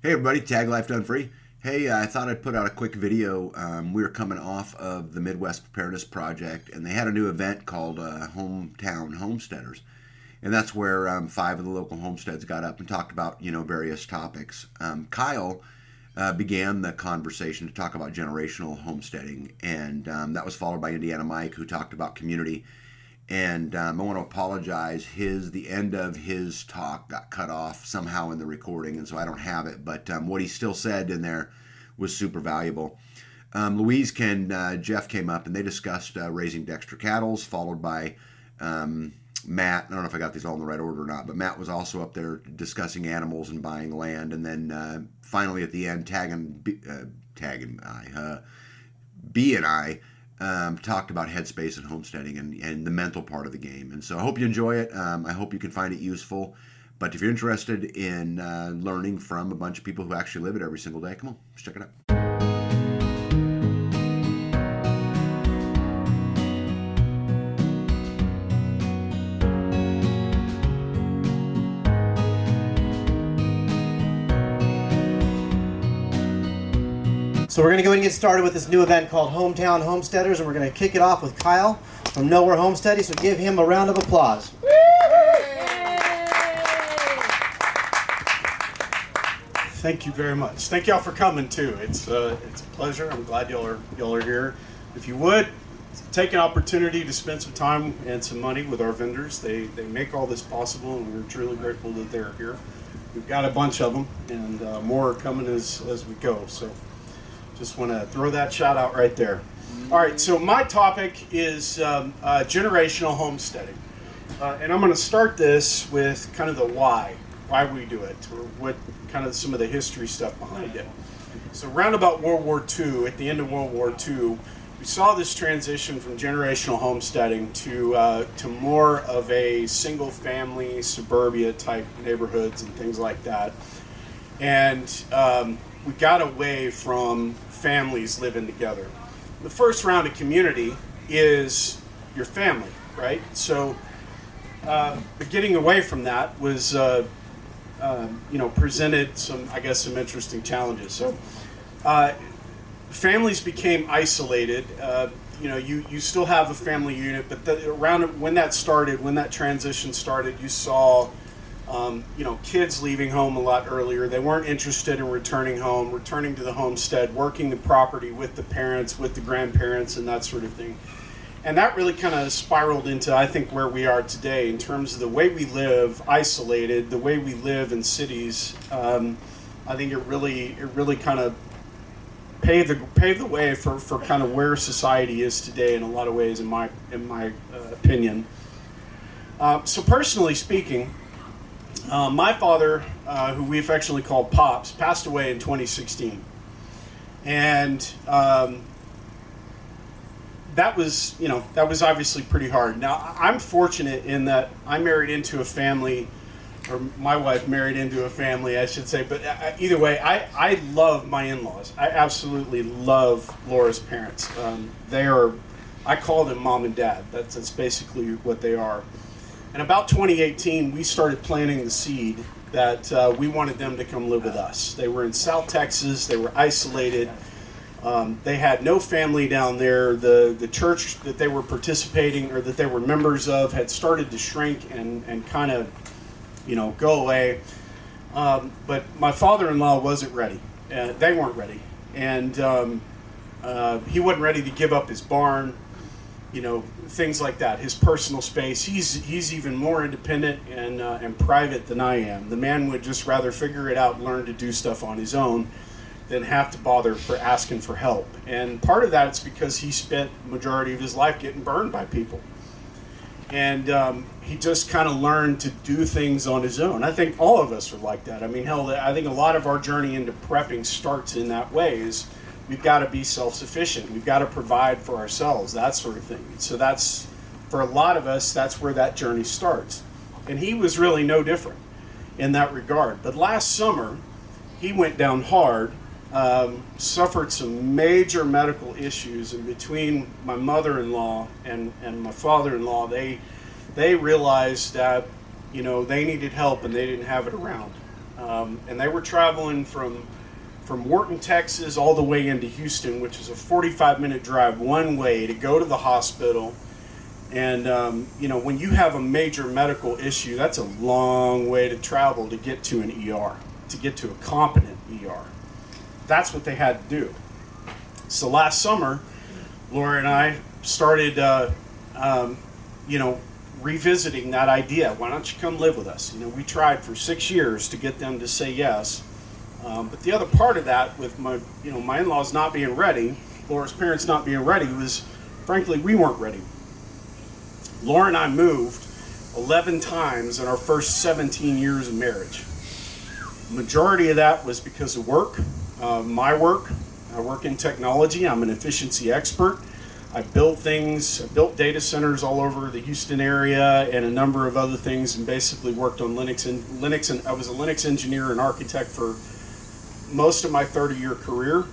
Hey everybody, Tag Life Done Free. Hey, I thought I'd put out a quick video. We were coming off of the Midwest Preparedness Project, and they had a new event called Hometown Homesteaders. And that's where 5 of the local homesteads got up and talked about, various topics. Kyle began the conversation to talk about generational homesteading, and that was followed by Indiana Mike, who talked about community. And I want to apologize. The end of his talk got cut off somehow in the recording, and so I don't have it. But what he still said in there was super valuable. Jeff came up, and they discussed raising Dexter cattles, followed by Matt. I don't know if I got these all in the right order or not, but Matt was also up there discussing animals and buying land. And then finally at the end, B and I talked about headspace and homesteading and the mental part of the game. And so I hope you enjoy it. I hope you can find it useful. But if you're interested in learning from a bunch of people who actually live it every single day, come on, let's check it out. So we're going to go ahead and get started with this new event called Hometown Homesteaders, and we're going to kick it off with Kyle from Nowhere Homesteading, so give him a round of applause. Thank you very much. Thank y'all for coming too. It's a pleasure. I'm glad y'all are here. If you would, take an opportunity to spend some time and some money with our vendors. They make all this possible, and we're truly grateful that they're here. We've got a bunch of them, and more are coming as we go. So just want to throw that shout out right there. All right, so my topic is generational homesteading. And I'm going to start this with kind of the why we do it, or what kind of some of the history stuff behind it. So around about World War II, at the end of World War II, we saw this transition from generational homesteading to more of a single family suburbia type neighborhoods and things like that. And we got away from families living together. The first round of community is your family, right? So getting away from that was presented some interesting challenges. So families became isolated. You still have a family unit, but around when that transition started, you saw kids leaving home a lot earlier. They weren't interested in returning home, returning to the homestead, working the property with the parents, with the grandparents, and that sort of thing. And that really kind of spiraled into, I think, where we are today in terms of the way we live isolated, the way we live in cities. I think it really kind of paved the way for kind of where society is today in a lot of ways, in my opinion. So personally speaking, my father, who we affectionately called Pops, passed away in 2016. And that was obviously pretty hard. Now, I'm fortunate in that I married into a family, or my wife married into a family, I should say. But either way, I love my in-laws. I absolutely love Laura's parents. I call them mom and dad. That's basically what they are. And about 2018, we started planting the seed that we wanted them to come live with us. They were in South Texas. They were isolated. They had no family down there. The church that they were participating or that they were members of had started to shrink and kind of, go away. But my father-in-law wasn't ready. They weren't ready. And he wasn't ready to give up his barn, things like that, his personal space. He's even more independent and private than I am. The man would just rather figure it out and learn to do stuff on his own than have to bother for asking for help. And part of that is because he spent the majority of his life getting burned by people. And he just kind of learned to do things on his own. I think all of us are like that. I mean, hell, I think a lot of our journey into prepping starts in that way. Is we've got to be self-sufficient. We've got to provide for ourselves, that sort of thing. So that's, for a lot of us, that's where that journey starts. And he was really no different in that regard. But last summer, he went down hard, suffered some major medical issues, and between my mother-in-law and my father-in-law, they realized that they needed help and they didn't have it around. And they were traveling from Wharton, Texas, all the way into Houston, which is a 45-minute drive one way to go to the hospital. And, when you have a major medical issue, that's a long way to travel to get to an ER, to get to a competent ER. That's what they had to do. So last summer, Laura and I started, revisiting that idea. Why don't you come live with us? We tried for 6 years to get them to say yes. But the other part of that with my in-laws not being ready, Laura's parents not being ready, was frankly, we weren't ready. Laura and I moved 11 times in our first 17 years of marriage. The majority of that was because of work, my work. I work in technology. I'm an efficiency expert. I built things. I built data centers all over the Houston area and a number of other things, and basically worked on Linux. And I was a Linux engineer and architect for most of my 30-year career.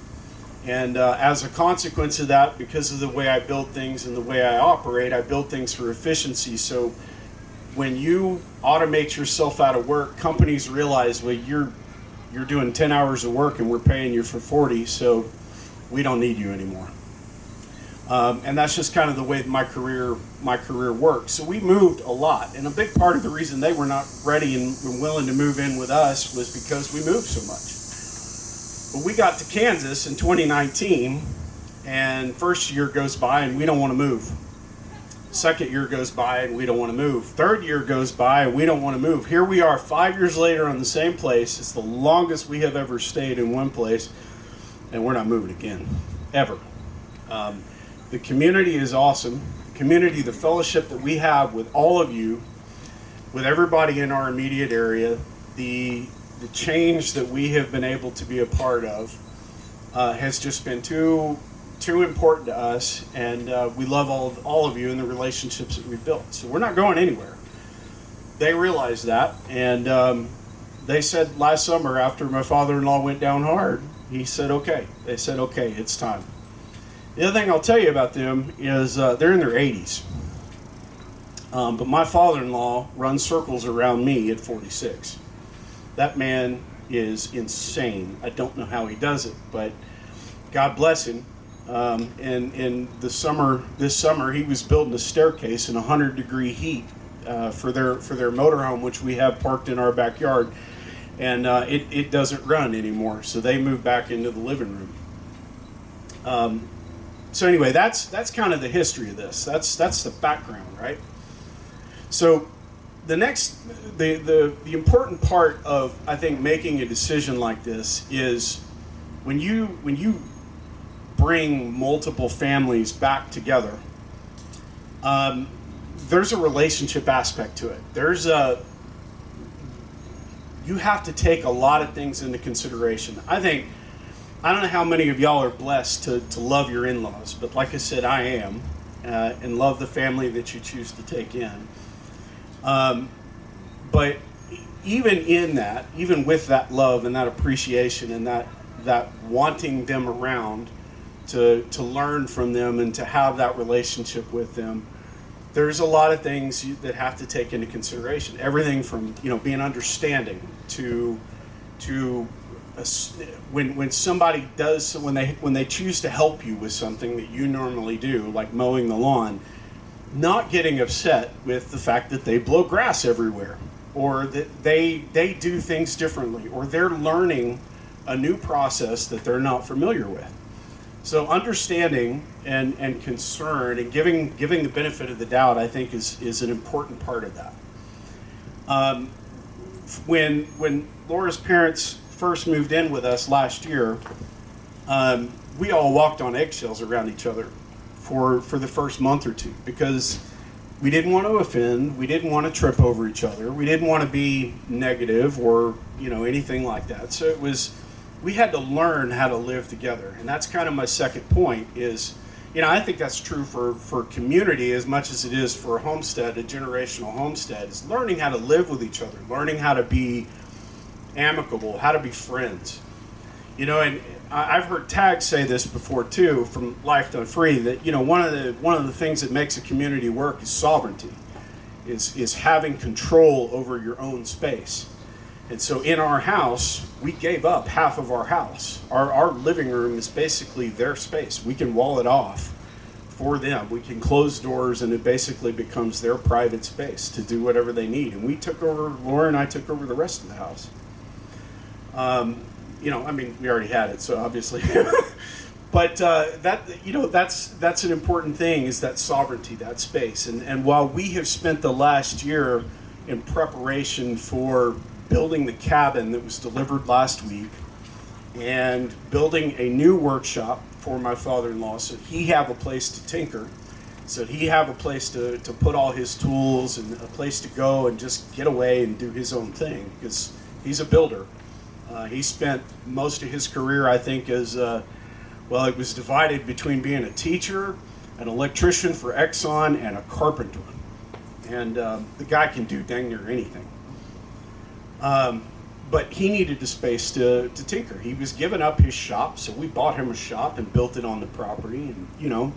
And as a consequence of that, because of the way I build things and the way I operate, I build things for efficiency. So when you automate yourself out of work, companies realize, well, you're doing 10 hours of work and we're paying you for 40, so we don't need you anymore. And that's just kind of the way my career worked. So we moved a lot, and a big part of the reason they were not ready and willing to move in with us was because we moved so much. But we got to Kansas in 2019, and first year goes by and we don't want to move. Second year goes by and we don't want to move. Third year goes by and we don't want to move. Here we are 5 years later on the same place. It's the longest we have ever stayed in one place, and we're not moving again, ever. The community is awesome. The community, the fellowship that we have with all of you, with everybody in our immediate area, the change that we have been able to be a part of has just been too important to us, and we love all of you and the relationships that we've built. So we're not going anywhere. They realized that, and they said last summer, after my father-in-law went down hard, he said, okay. They said, okay, it's time. The other thing I'll tell you about them is they're in their 80s. But my father-in-law runs circles around me at 46. That man is insane. I don't know how he does it, but God bless him. And in this summer, he was building a staircase in 100-degree heat for their motorhome, which we have parked in our backyard, and it doesn't run anymore. So they moved back into the living room. So anyway, that's kind of the history of this. That's the background, right? So the important part of, I think, making a decision like this is when you bring multiple families back together, there's a relationship aspect to it. You have to take a lot of things into consideration. I don't know how many of y'all are blessed to love your in-laws, but like I said, I am, and love the family that you choose to take in. But even with that love and that appreciation and that wanting them around to learn from them and to have that relationship with them, there's a lot of things that have to take into consideration. Everything from being understanding to when somebody does when they choose to help you with something that you normally do, like mowing the lawn, not getting upset with the fact that they blow grass everywhere, or that they do things differently, or they're learning a new process that they're not familiar with. So understanding and concern and giving the benefit of the doubt, I think, is an important part of that. When Laura's parents first moved in with us last year, we all walked on eggshells around each other for the first month or two, because we didn't want to offend, we didn't want to trip over each other, we didn't want to be negative or anything like that. So we had to learn how to live together, and that's kind of my second point. Is I think that's true for community as much as it is for a homestead, a generational homestead, is learning how to live with each other, learning how to be amicable, how to be friends. And I've heard Tag say this before too, from Life Done Free, that one of the things that makes a community work is sovereignty, is having control over your own space. And so in our house, we gave up half of our house. Our living room is basically their space. We can wall it off for them. We can close doors, and it basically becomes their private space to do whatever they need. And we took over, Laura and I took over the rest of the house. You know, I mean, we already had it, so obviously. But that's an important thing, is that sovereignty, that space. And while we have spent the last year in preparation for building the cabin that was delivered last week and building a new workshop for my father-in-law, so he have a place to tinker, so he have a place to put all his tools and a place to go and just get away and do his own thing, because he's a builder. He spent most of his career, I think, as well, it was divided between being a teacher, an electrician for Exxon, and a carpenter. And the guy can do dang near anything. But he needed the space to tinker. He was giving up his shop, so we bought him a shop and built it on the property. And, you know,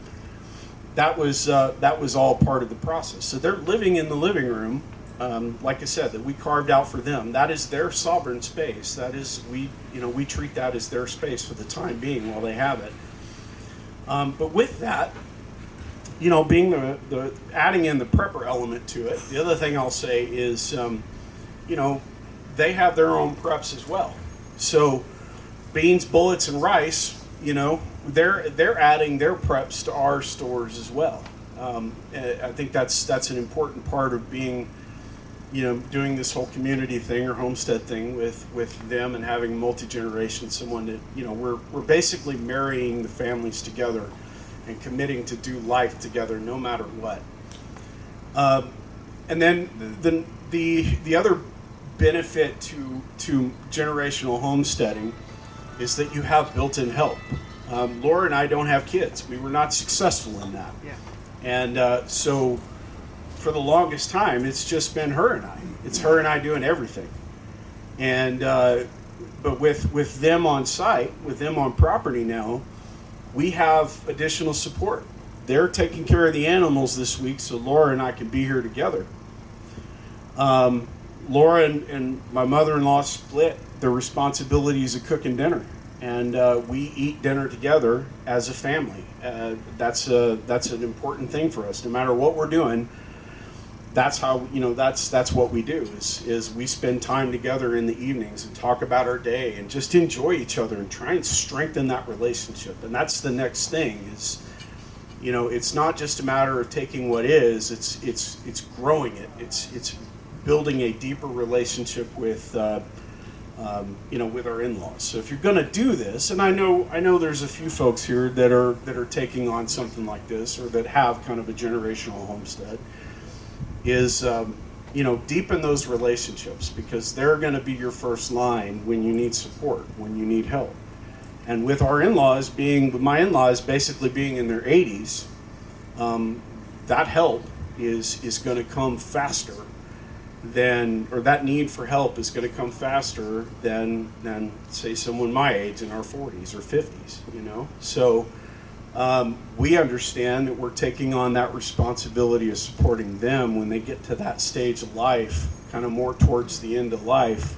that was all part of the process. So they're living in the living room, like I said, that we carved out for them. That is their sovereign space. That is, we treat that as their space for the time being while they have it. But with that, you know, being the adding in the prepper element to it, the other thing I'll say is, you know, they have their own preps as well. So beans, bullets, and rice, you know, they're adding their preps to our stores as well. I think that's an important part of being, you know, doing this whole community thing or homestead thing with them, and having multi-generation, someone that, you know, we're basically marrying the families together and committing to do life together no matter what. And then the other benefit to generational homesteading is that you have built-in help. Laura and I don't have kids. We were not successful in that. Yeah. And so for the longest time, it's just been her and I. It's her and I doing everything. And but with them on site, with them on property now, we have additional support. They're taking care of the animals this week, so Laura and I can be here together. Laura and my mother-in-law split the responsibilities of cooking dinner, and we eat dinner together as a family. That's an important thing for us. No matter what we're doing, that's how, you know, that's what we do. Is we spend time together in the evenings and talk about our day and just enjoy each other and try and strengthen that relationship. And that's the next thing. Is, you know, it's not just a matter of taking what is. It's growing it. It's building a deeper relationship with, you know, with our in-laws. So if you're going to do this, and I know there's a few folks here that are taking on something like this, or that have kind of a generational homestead, is you know, deepen those relationships, because they're going to be your first line when you need support, when you need help. And with our in-laws with my in-laws basically being in their 80s, that help is going to come faster or that need for help is going to come faster than say someone my age in our 40s or 50s, you know. So we understand that we're taking on that responsibility of supporting them when they get to that stage of life, kind of more towards the end of life.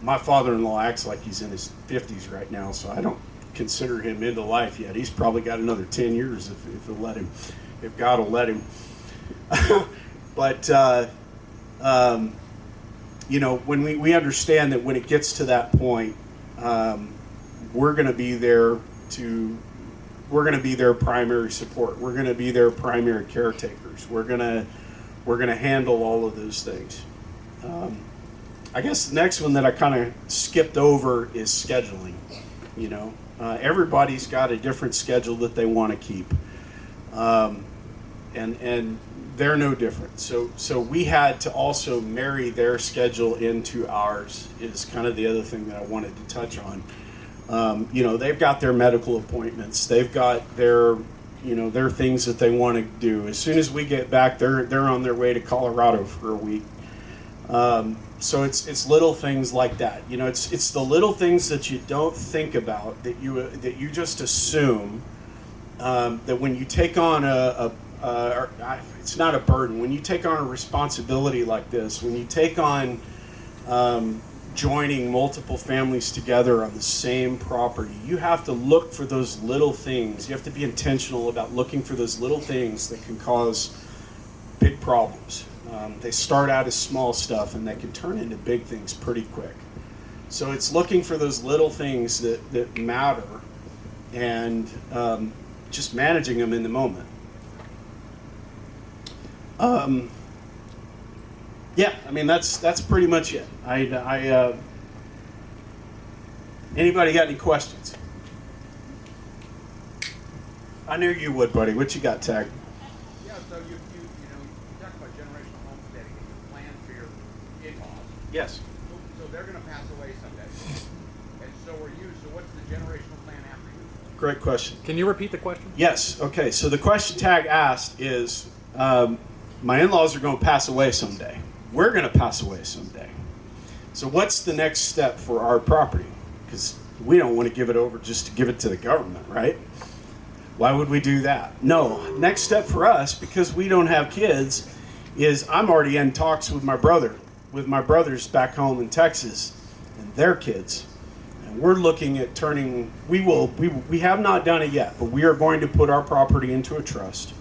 My father-in-law acts like he's in his 50s right now, so I don't consider him into life yet. He's probably got another 10 years if he'll let him, if God will let him. But, you know, when we understand that when it gets to that point, we're going to be their primary support. We're going to be their primary caretakers. We're going to handle all of those things. I guess the next one that I kind of skipped over is scheduling. You know, everybody's got a different schedule that they want to keep, and they're no different. So we had to also marry their schedule into ours. Is kind of the other thing that I wanted to touch on. You know, they've got their medical appointments. They've got their things that they want to do. As soon as we get back, they're on their way to Colorado for a week. So it's little things like that. You know, it's the little things that you don't think about, that you just assume that when you take on it's not a burden. When you take on a responsibility like this, when you take on joining multiple families together on the same property. You have to look for those little things. You have to be intentional about looking for those little things that can cause big problems. They start out as small stuff and they can turn into big things pretty quick. So it's looking for those little things that matter and just managing them in the moment. Yeah, I mean that's pretty much it. Anybody got any questions? I knew you would, buddy. What you got, Tag? Yeah, so you talk about generational homesteading and you plan for your in-laws. Yes. So they're going to pass away someday, and so are you. So what's the generational plan after you? Great question. Can you repeat the question? Yes. Okay. So the question Tag asked is, my in-laws are going to pass away someday. We're going to pass away someday. So what's the next step for our property? Because we don't want to give it over just to give it to the government, right? Why would we do that? No. Next step for us, because we don't have kids, is I'm already in talks with my brothers back home in Texas and their kids. And we're looking at turning, we have not done it yet, but we are going to put our property into a trust.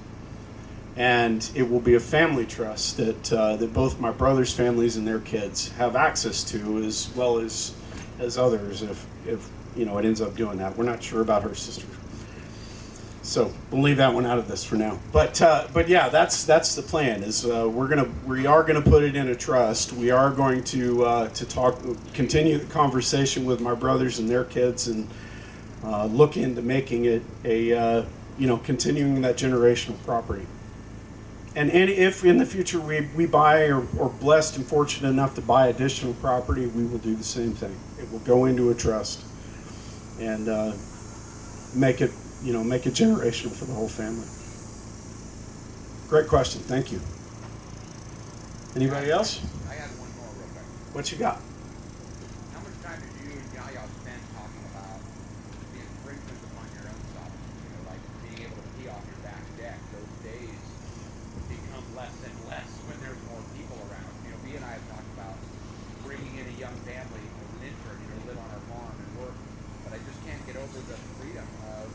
And it will be a family trust that both my brothers' families and their kids have access to, as well as others, if it ends up doing that. We're not sure about her sister, so we'll leave that one out of this for now. But yeah, that's the plan. Is we are gonna put it in a trust. We are going to continue the conversation with my brothers and their kids, and look into making it a continuing that generational property. And if in the future we buy or blessed and fortunate enough to buy additional property, we will do the same thing. It will go into a trust and make it generational for the whole family. Great question. Thank you. Anybody else? I had one more real quick. What you got? How much time did you and Yaya spend talking about the infringements upon your own stuff? Like being able to pee off your back deck. Those days become less and less when there's more people around. B and I have talked about bringing in a young family as an intern, live on our farm and work. But I just can't get over the freedom of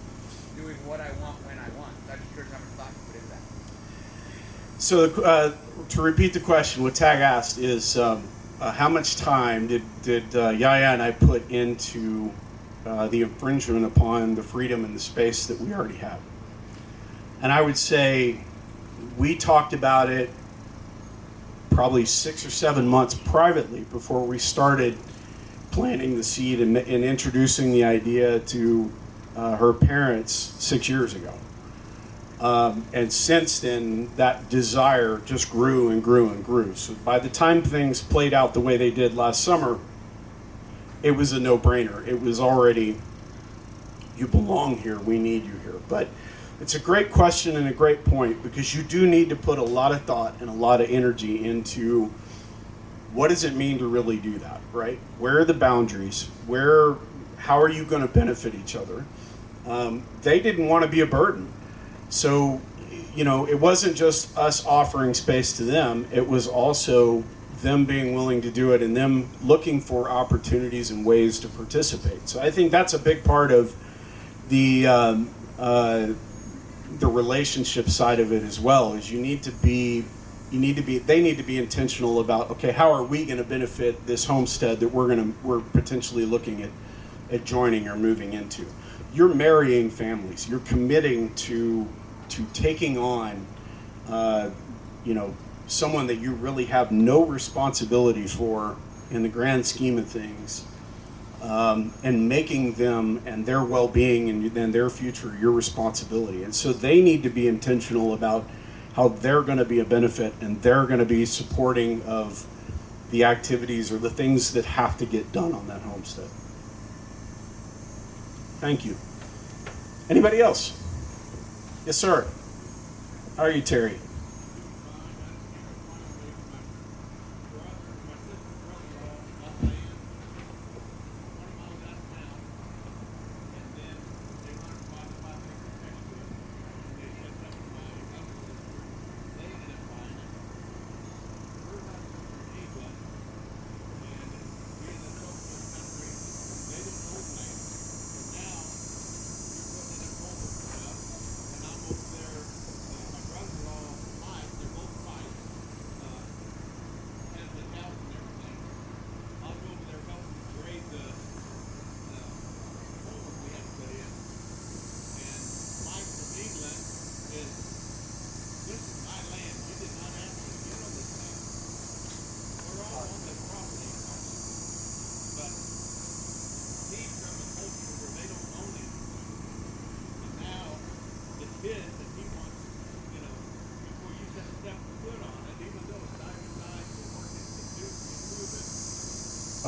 doing what I want when I want. I'm just curious how much thought you put into that. So to repeat the question, what Tag asked is how much time did Yaya and I put into the infringement upon the freedom and the space that we already have? And I would say we talked about it probably 6 or 7 months privately before we started planting the seed and introducing the idea to her parents 6 years ago. And since then, that desire just grew and grew and grew. So by the time things played out the way they did last summer, it was a no-brainer. It was already, you belong here, we need you here. But it's a great question and a great point, because you do need to put a lot of thought and a lot of energy into what does it mean to really do that, right? Where are the boundaries? How are you going to benefit each other? They didn't want to be a burden. So, it wasn't just us offering space to them. It was also them being willing to do it and them looking for opportunities and ways to participate. So I think that's a big part of the relationship side of it as well, is they need to be intentional about, okay, how are we going to benefit this homestead that we're potentially looking at joining or moving into. You're marrying families. You're committing to taking on, someone that you really have no responsibility for in the grand scheme of things, and making them and their well-being and their future your responsibility. And so they need to be intentional about how they're going to be a benefit and they're going to be supporting of the activities or the things that have to get done on that homestead. Thank you. Anybody else? Yes, sir. How are you, Terry?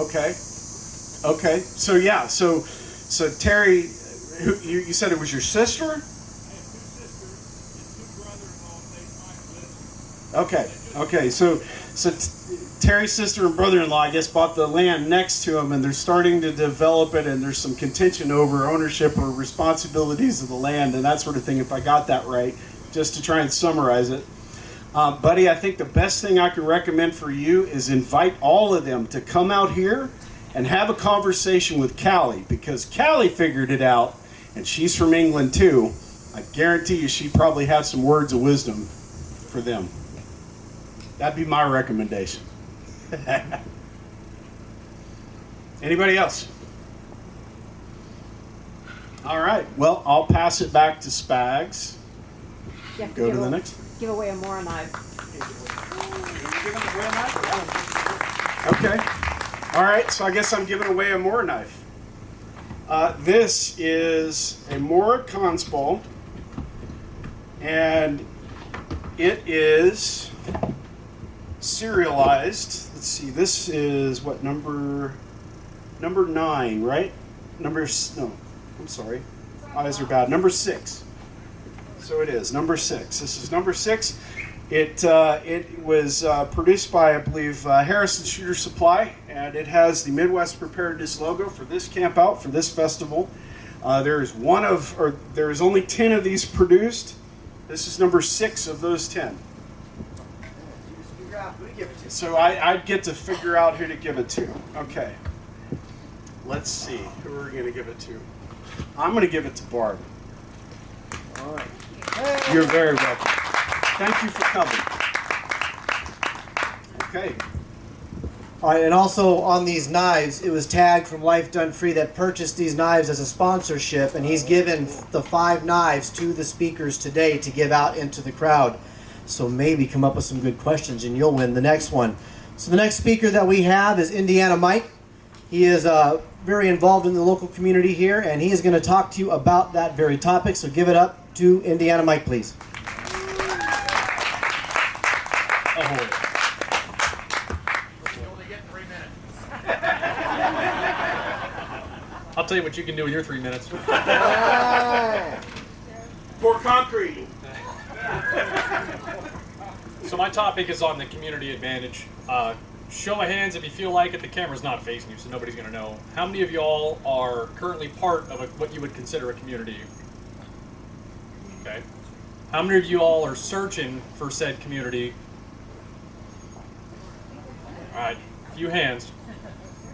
Okay. Okay. So yeah. So Terry, you said it was your sister? Okay. Okay. So Terry's sister and brother-in-law, I guess, bought the land next to him, and they're starting to develop it, and there's some contention over ownership or responsibilities of the land and that sort of thing, if I got that right, just to try and summarize it. Buddy, I think the best thing I could recommend for you is invite all of them to come out here and have a conversation with Callie, because Callie figured it out, and she's from England too. I guarantee you she probably has some words of wisdom for them. That'd be my recommendation. Anybody else? All right. Well, I'll pass it back to Spags. You have Go to give the a- next. Give away a more knife. Okay. All right. So I guess I'm giving away a Mora knife. This is a Mora Consball, and it is serialized. Let's see. This is what, number 9, right? No, I'm sorry. Eyes are bad. Number 6. So it is number 6. This is number 6. It was produced by, I believe, Harrison Shooter Supply, and it has the Midwest Preparedness logo for this camp out, for this festival. There is only 10 of these produced. This is number 6 of those 10. So I'd get to figure out who to give it to. Okay. Let's see who we're going to give it to. I'm going to give it to Barb. All right. You're very welcome. Thank you for coming. Okay. All right, and also on these knives, it was tagged from Life Done Free that purchased these knives as a sponsorship, and he's given the 5 knives to the speakers today to give out into the crowd. So maybe come up with some good questions and you'll win the next one. So the next speaker that we have is Indiana Mike. He is very involved in the local community here, and he is going to talk to you about that very topic. So give it up to Indiana Mike, please. Ahoy. You only get 3 minutes. I'll tell you what you can do in your 3 minutes. Pour concrete. So my topic is on the community advantage. Show of hands if you feel like it. The camera's not facing you, so nobody's going to know. How many of y'all are currently part of what you would consider a community? Okay. How many of you all are searching for said community? All right, a few hands.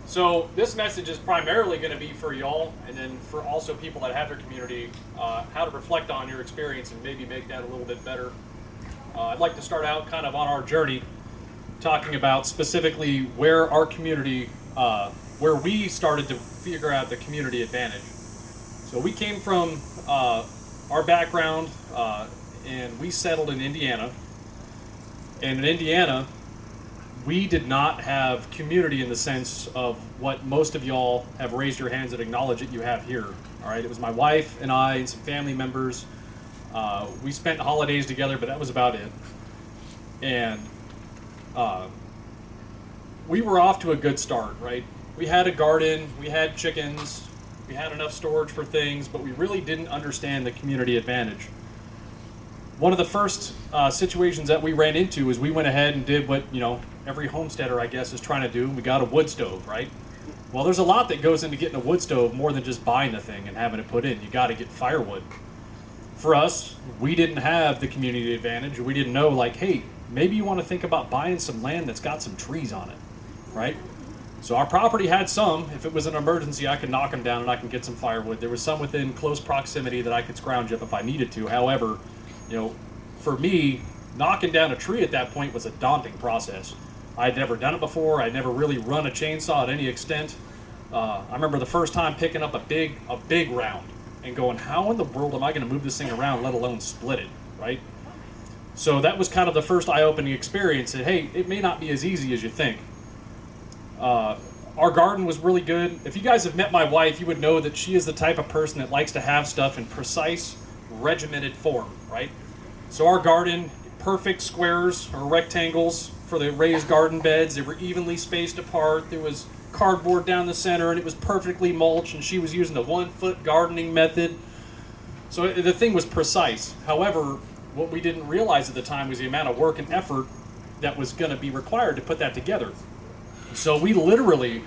So this message is primarily going to be for y'all, and then for also people that have their community, how to reflect on your experience and maybe make that a little bit better. I'd like to start out kind of on our journey, talking about specifically where our community, where we started to figure out the community advantage. So we came from our background, and we settled in Indiana. And in Indiana, we did not have community in the sense of what most of y'all have raised your hands and acknowledged that you have here. All right, it was my wife and I and some family members. We spent holidays together, but that was about it. And we were off to a good start, right? We had a garden, we had chickens, we had enough storage for things, but we really didn't understand the community advantage. One of the first situations that we ran into is we went ahead and did what, every homesteader, I guess, is trying to do. We got a wood stove, right? Well, there's a lot that goes into getting a wood stove more than just buying the thing and having it put in. You got to get firewood. For us, we didn't have the community advantage. We didn't know, hey, maybe you want to think about buying some land that's got some trees on it, right? So our property had some. If it was an emergency, I could knock them down and I can get some firewood. There was some within close proximity that I could scrounge up if I needed to. However, for me, knocking down a tree at that point was a daunting process. I'd never done it before. I'd never really run a chainsaw at any extent. I remember the first time picking up a big round and going, how in the world am I going to move this thing around, let alone split it, right? So that was kind of the first eye-opening experience that, hey, it may not be as easy as you think. Our garden was really good. If you guys have met my wife, you would know that she is the type of person that likes to have stuff in precise, regimented form, right? So our garden, perfect squares or rectangles for the raised garden beds. They were evenly spaced apart. There was cardboard down the center, and it was perfectly mulched, and she was using the 1-foot gardening method. So the thing was precise. However, what we didn't realize at the time was the amount of work and effort that was going to be required to put that together. So we literally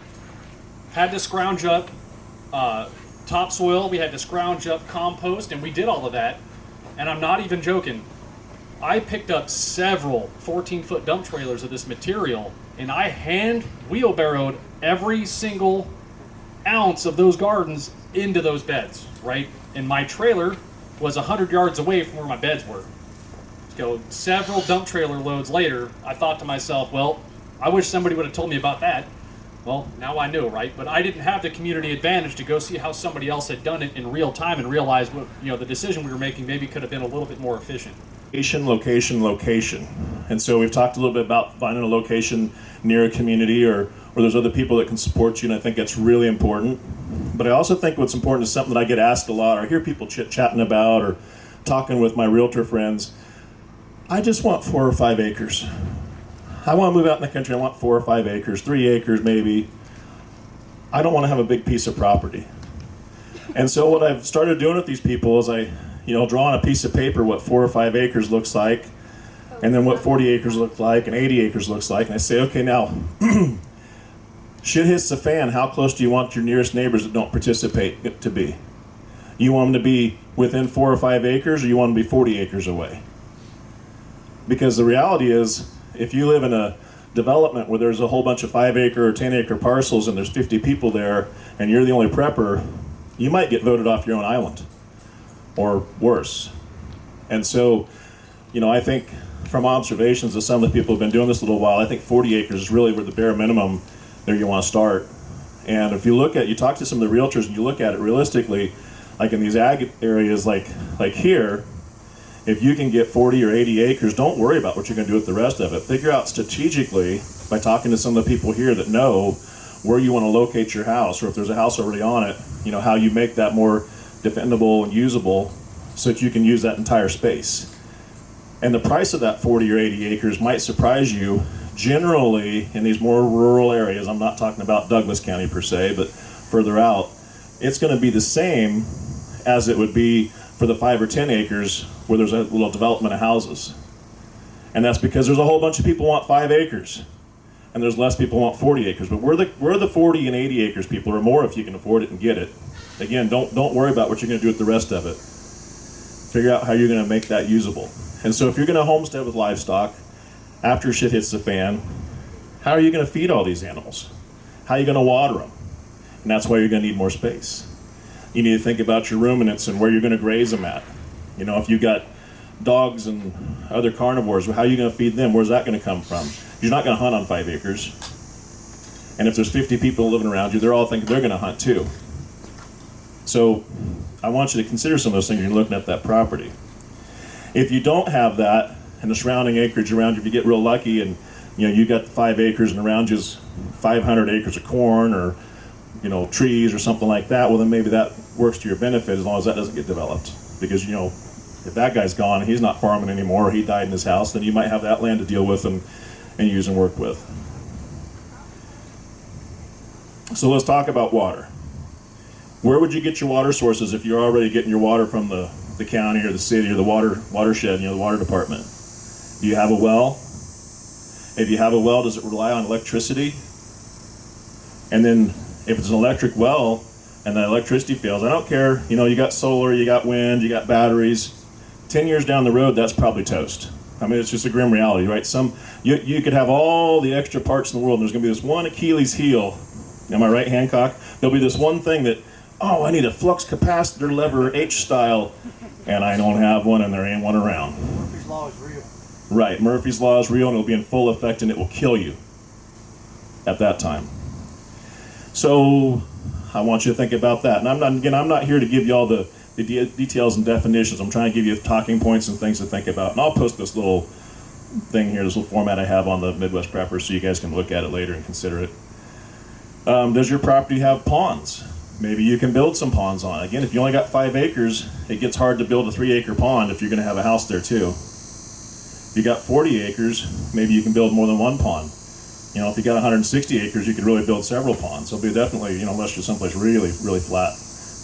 had to scrounge up topsoil, we had to scrounge up compost, and we did all of that. And I'm not even joking. I picked up several 14-foot dump trailers of this material, and I hand wheelbarrowed every single ounce of those gardens into those beds, right? And my trailer was 100 yards away from where my beds were. So several dump trailer loads later, I thought to myself, well, I wish somebody would have told me about that. Well, now I know, right? But I didn't have the community advantage to go see how somebody else had done it in real time and realize what, the decision we were making maybe could have been a little bit more efficient. Location. And so we've talked a little bit about finding a location near a community or there's other people that can support you, and I think that's really important. But I also think what's important is something that I get asked a lot or hear people chit-chatting about or talking with my realtor friends. I just want 4 or 5 acres. I want to move out in the country. I want 4 or 5 acres, 3 acres maybe. I don't want to have a big piece of property. And so what I've started doing with these people is I draw on a piece of paper what 4 or 5 acres looks like, and then what 40 acres looks like, and 80 acres looks like. And I say, okay, now, shit hits the fan. How close do you want your nearest neighbors that don't participate to be? You want them to be within 4 or 5 acres, or you want them to be 40 acres away? Because the reality is, if you live in a development where there's a whole bunch of 5-acre or 10-acre parcels and there's 50 people there, and you're the only prepper, you might get voted off your own island, or worse. And so, I think from observations of some of the people who've been doing this a little while, I think 40 acres is really where the bare minimum there you want to start. And if you talk to some of the realtors and you look at it realistically, like in these ag areas like here, if you can get 40 or 80 acres, don't worry about what you're going to do with the rest of it. Figure out strategically, by talking to some of the people here that know where you want to locate your house, or if there's a house already on it, how you make that more defendable and usable so that you can use that entire space. And the price of that 40 or 80 acres might surprise you. Generally, in these more rural areas, I'm not talking about Douglas County per se, but further out, it's going to be the same as it would be for the 5 or 10 acres where there's a little development of houses. And that's because there's a whole bunch of people who want 5 acres, and there's less people who want 40 acres. But we're the 40 and 80 acres people, or more if you can afford it and get it. Again, don't worry about what you're going to do with the rest of it. Figure out how you're going to make that usable. And so if you're going to homestead with livestock, after shit hits the fan, how are you going to feed all these animals? How are you going to water them? And that's why you're going to need more space. You need to think about your ruminants and where you're going to graze them at. If you've got dogs and other carnivores, how are you going to feed them? Where's that going to come from? You're not going to hunt on 5 acres. And if there's 50 people living around you, they're all thinking they're going to hunt too. So I want you to consider some of those things when you're looking at that property. If you don't have that, and the surrounding acreage around you, if you get real lucky and you got 5 acres and around you's 500 acres of corn or trees or something like that, well then maybe that works to your benefit as long as that doesn't get developed. Because if that guy's gone and he's not farming anymore, or he died in his house, then you might have that land to deal with and use and work with. So let's talk about water. Where would you get your water sources if you're already getting your water from the county or the city or the watershed, the water department? Do you have a well? If you have a well, does it rely on electricity? And then if it's an electric well and the electricity fails, I don't care, you got solar, you got wind, you got batteries. 10 years down the road, that's probably toast. I mean, it's just a grim reality, right? You could have all the extra parts in the world, and there's going to be this one Achilles heel. Am I right, Hancock? There'll be this one thing that, I need a flux capacitor lever H style, and I don't have one, and there ain't one around. Murphy's Law is real. Right, Murphy's Law is real, and it'll be in full effect, and it will kill you at that time. So I want you to think about that. And I'm not here to give you all the details and definitions. I'm trying to give you talking points and things to think about. And I'll post this little thing here, this little format I have on the Midwest Preppers, so you guys can look at it later and consider it. Does your property have ponds? Maybe you can build some ponds on it. Again, if you only got 5 acres, it gets hard to build a 3-acre pond if you're going to have a house there too. If you got 40 acres, maybe you can build more than one pond. You know, if you got 160 acres, you could really build several ponds. There'll be definitely, you know, unless you're someplace really, really flat,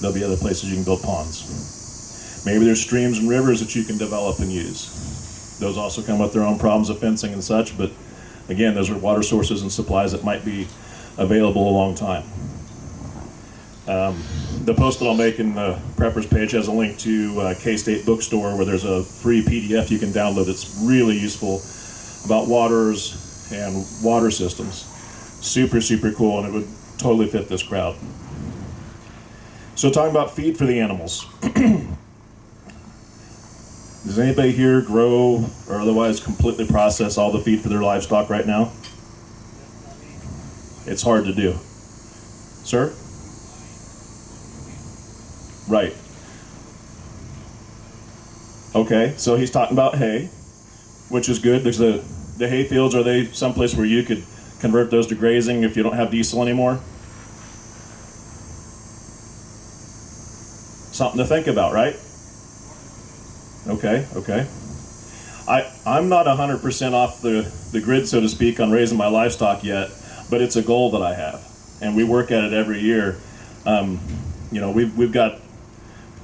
there'll be other places you can build ponds. Maybe there's streams and rivers that you can develop and use. Those also come with their own problems of fencing and such, but again, those are water sources and supplies that might be available a long time. The post that I'll make in the Preppers page has a link to K-State Bookstore where there's a free PDF you can download that's really useful about waters and water systems. Super, super cool, and it would totally fit this crowd. So talking about feed for the animals. Does anybody here grow or otherwise completely process all the feed for their livestock right now? It's hard to do. Sir? Right. Okay, so he's talking about hay, which is good. There's the hay fields, are they someplace where you could convert those to grazing if you don't have diesel anymore? Something to think about, right? Okay, okay. I'm not 100% off the grid, so to speak, on raising my livestock yet, but it's a goal that I have, and we work at it every year. You know, we've got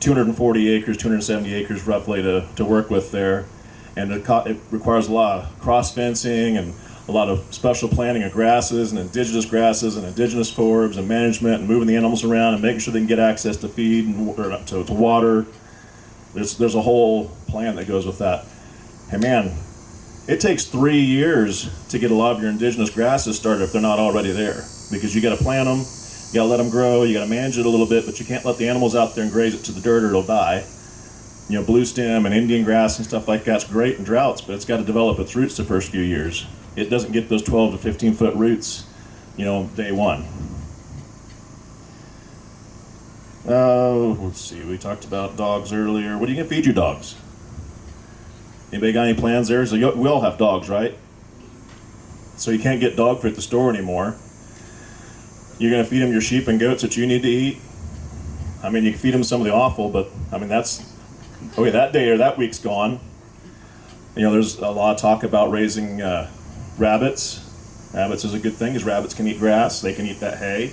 240 acres, 270 acres roughly to work with there, and it requires a lot of cross fencing and a lot of special planting of grasses and indigenous forbs and management and moving the animals around and making sure they can get access to feed and to water. There's a whole plan that goes with that. Hey man, it takes 3 years to get a lot of your indigenous grasses started if they're not already there, because you got to plant them, you got to let them grow, you got to manage it a little bit, but you can't let the animals out there and graze it to the dirt or it'll die. You know, blue stem and Indian grass and stuff like that's great in droughts, but it's got to develop its roots the first few years. It doesn't get those 12 to 15 foot roots, you know, day one. Let's see, we talked about dogs earlier. What are you going to feed your dogs? Anybody got any plans there? So we all have dogs, right? So you can't get dog food at the store anymore. You're going to feed them your sheep and goats that you need to eat. I mean, you can feed them some of the offal, but I mean, okay, that day or that week's gone. You know, there's a lot of talk about raising rabbits. Rabbits is a good thing, because rabbits can eat grass, they can eat that hay.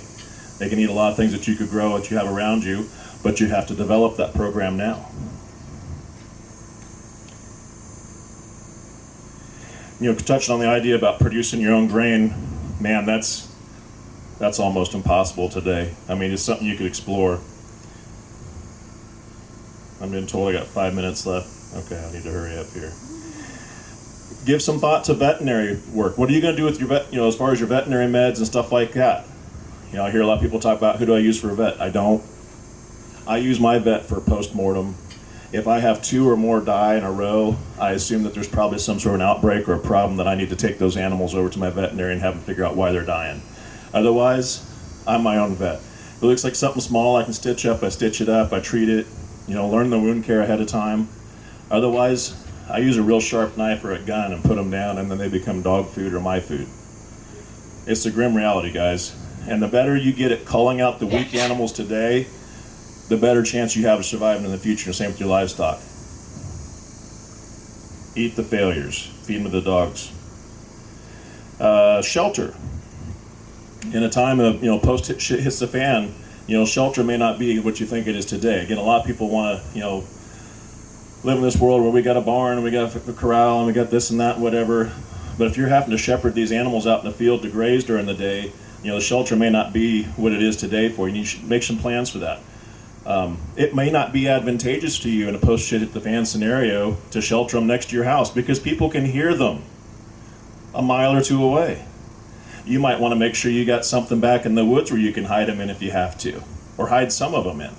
They can eat a lot of things that you could grow, that you have around you, but you have to develop that program now. You know, touching on the idea about producing your own grain, man, that's almost impossible today. I mean, it's something you could explore. I'm being told I got 5 minutes left. Okay, I need to hurry up here. Give some thought to veterinary work. What are you going to do with your vet, you know, as far as your veterinary meds and stuff like that? You know, I hear a lot of people talk about, who do I use for a vet? I don't. I use my vet for post-mortem. If I have 2 or more die in a row, I assume that there's probably some sort of an outbreak or a problem that I need to take those animals over to my veterinarian and have them figure out why they're dying. Otherwise, I'm my own vet. If it looks like something small I can stitch up, I stitch it up, I treat it, you know, learn the wound care ahead of time. Otherwise, I use a real sharp knife or a gun and put them down, and then they become dog food or my food. It's the grim reality, guys. And the better you get at culling out the weak animals today, the better chance you have of surviving in the future. Same with your livestock. Eat the failures. Feed them to the dogs. Shelter. In a time of, you know, post shit hits the fan, you know, shelter may not be what you think it is today. Again, a lot of people want to, you know, live in this world where we got a barn and we got a corral and we got this and that and whatever. But if you're having to shepherd these animals out in the field to graze during the day, you know, the shelter may not be what it is today for you. You need to make some plans for that. It may not be advantageous to you in a post-shit-at-the-fan scenario to shelter them next to your house, because people can hear them a mile or 2 away. You might want to make sure you got something back in the woods where you can hide them in if you have to, or hide some of them in.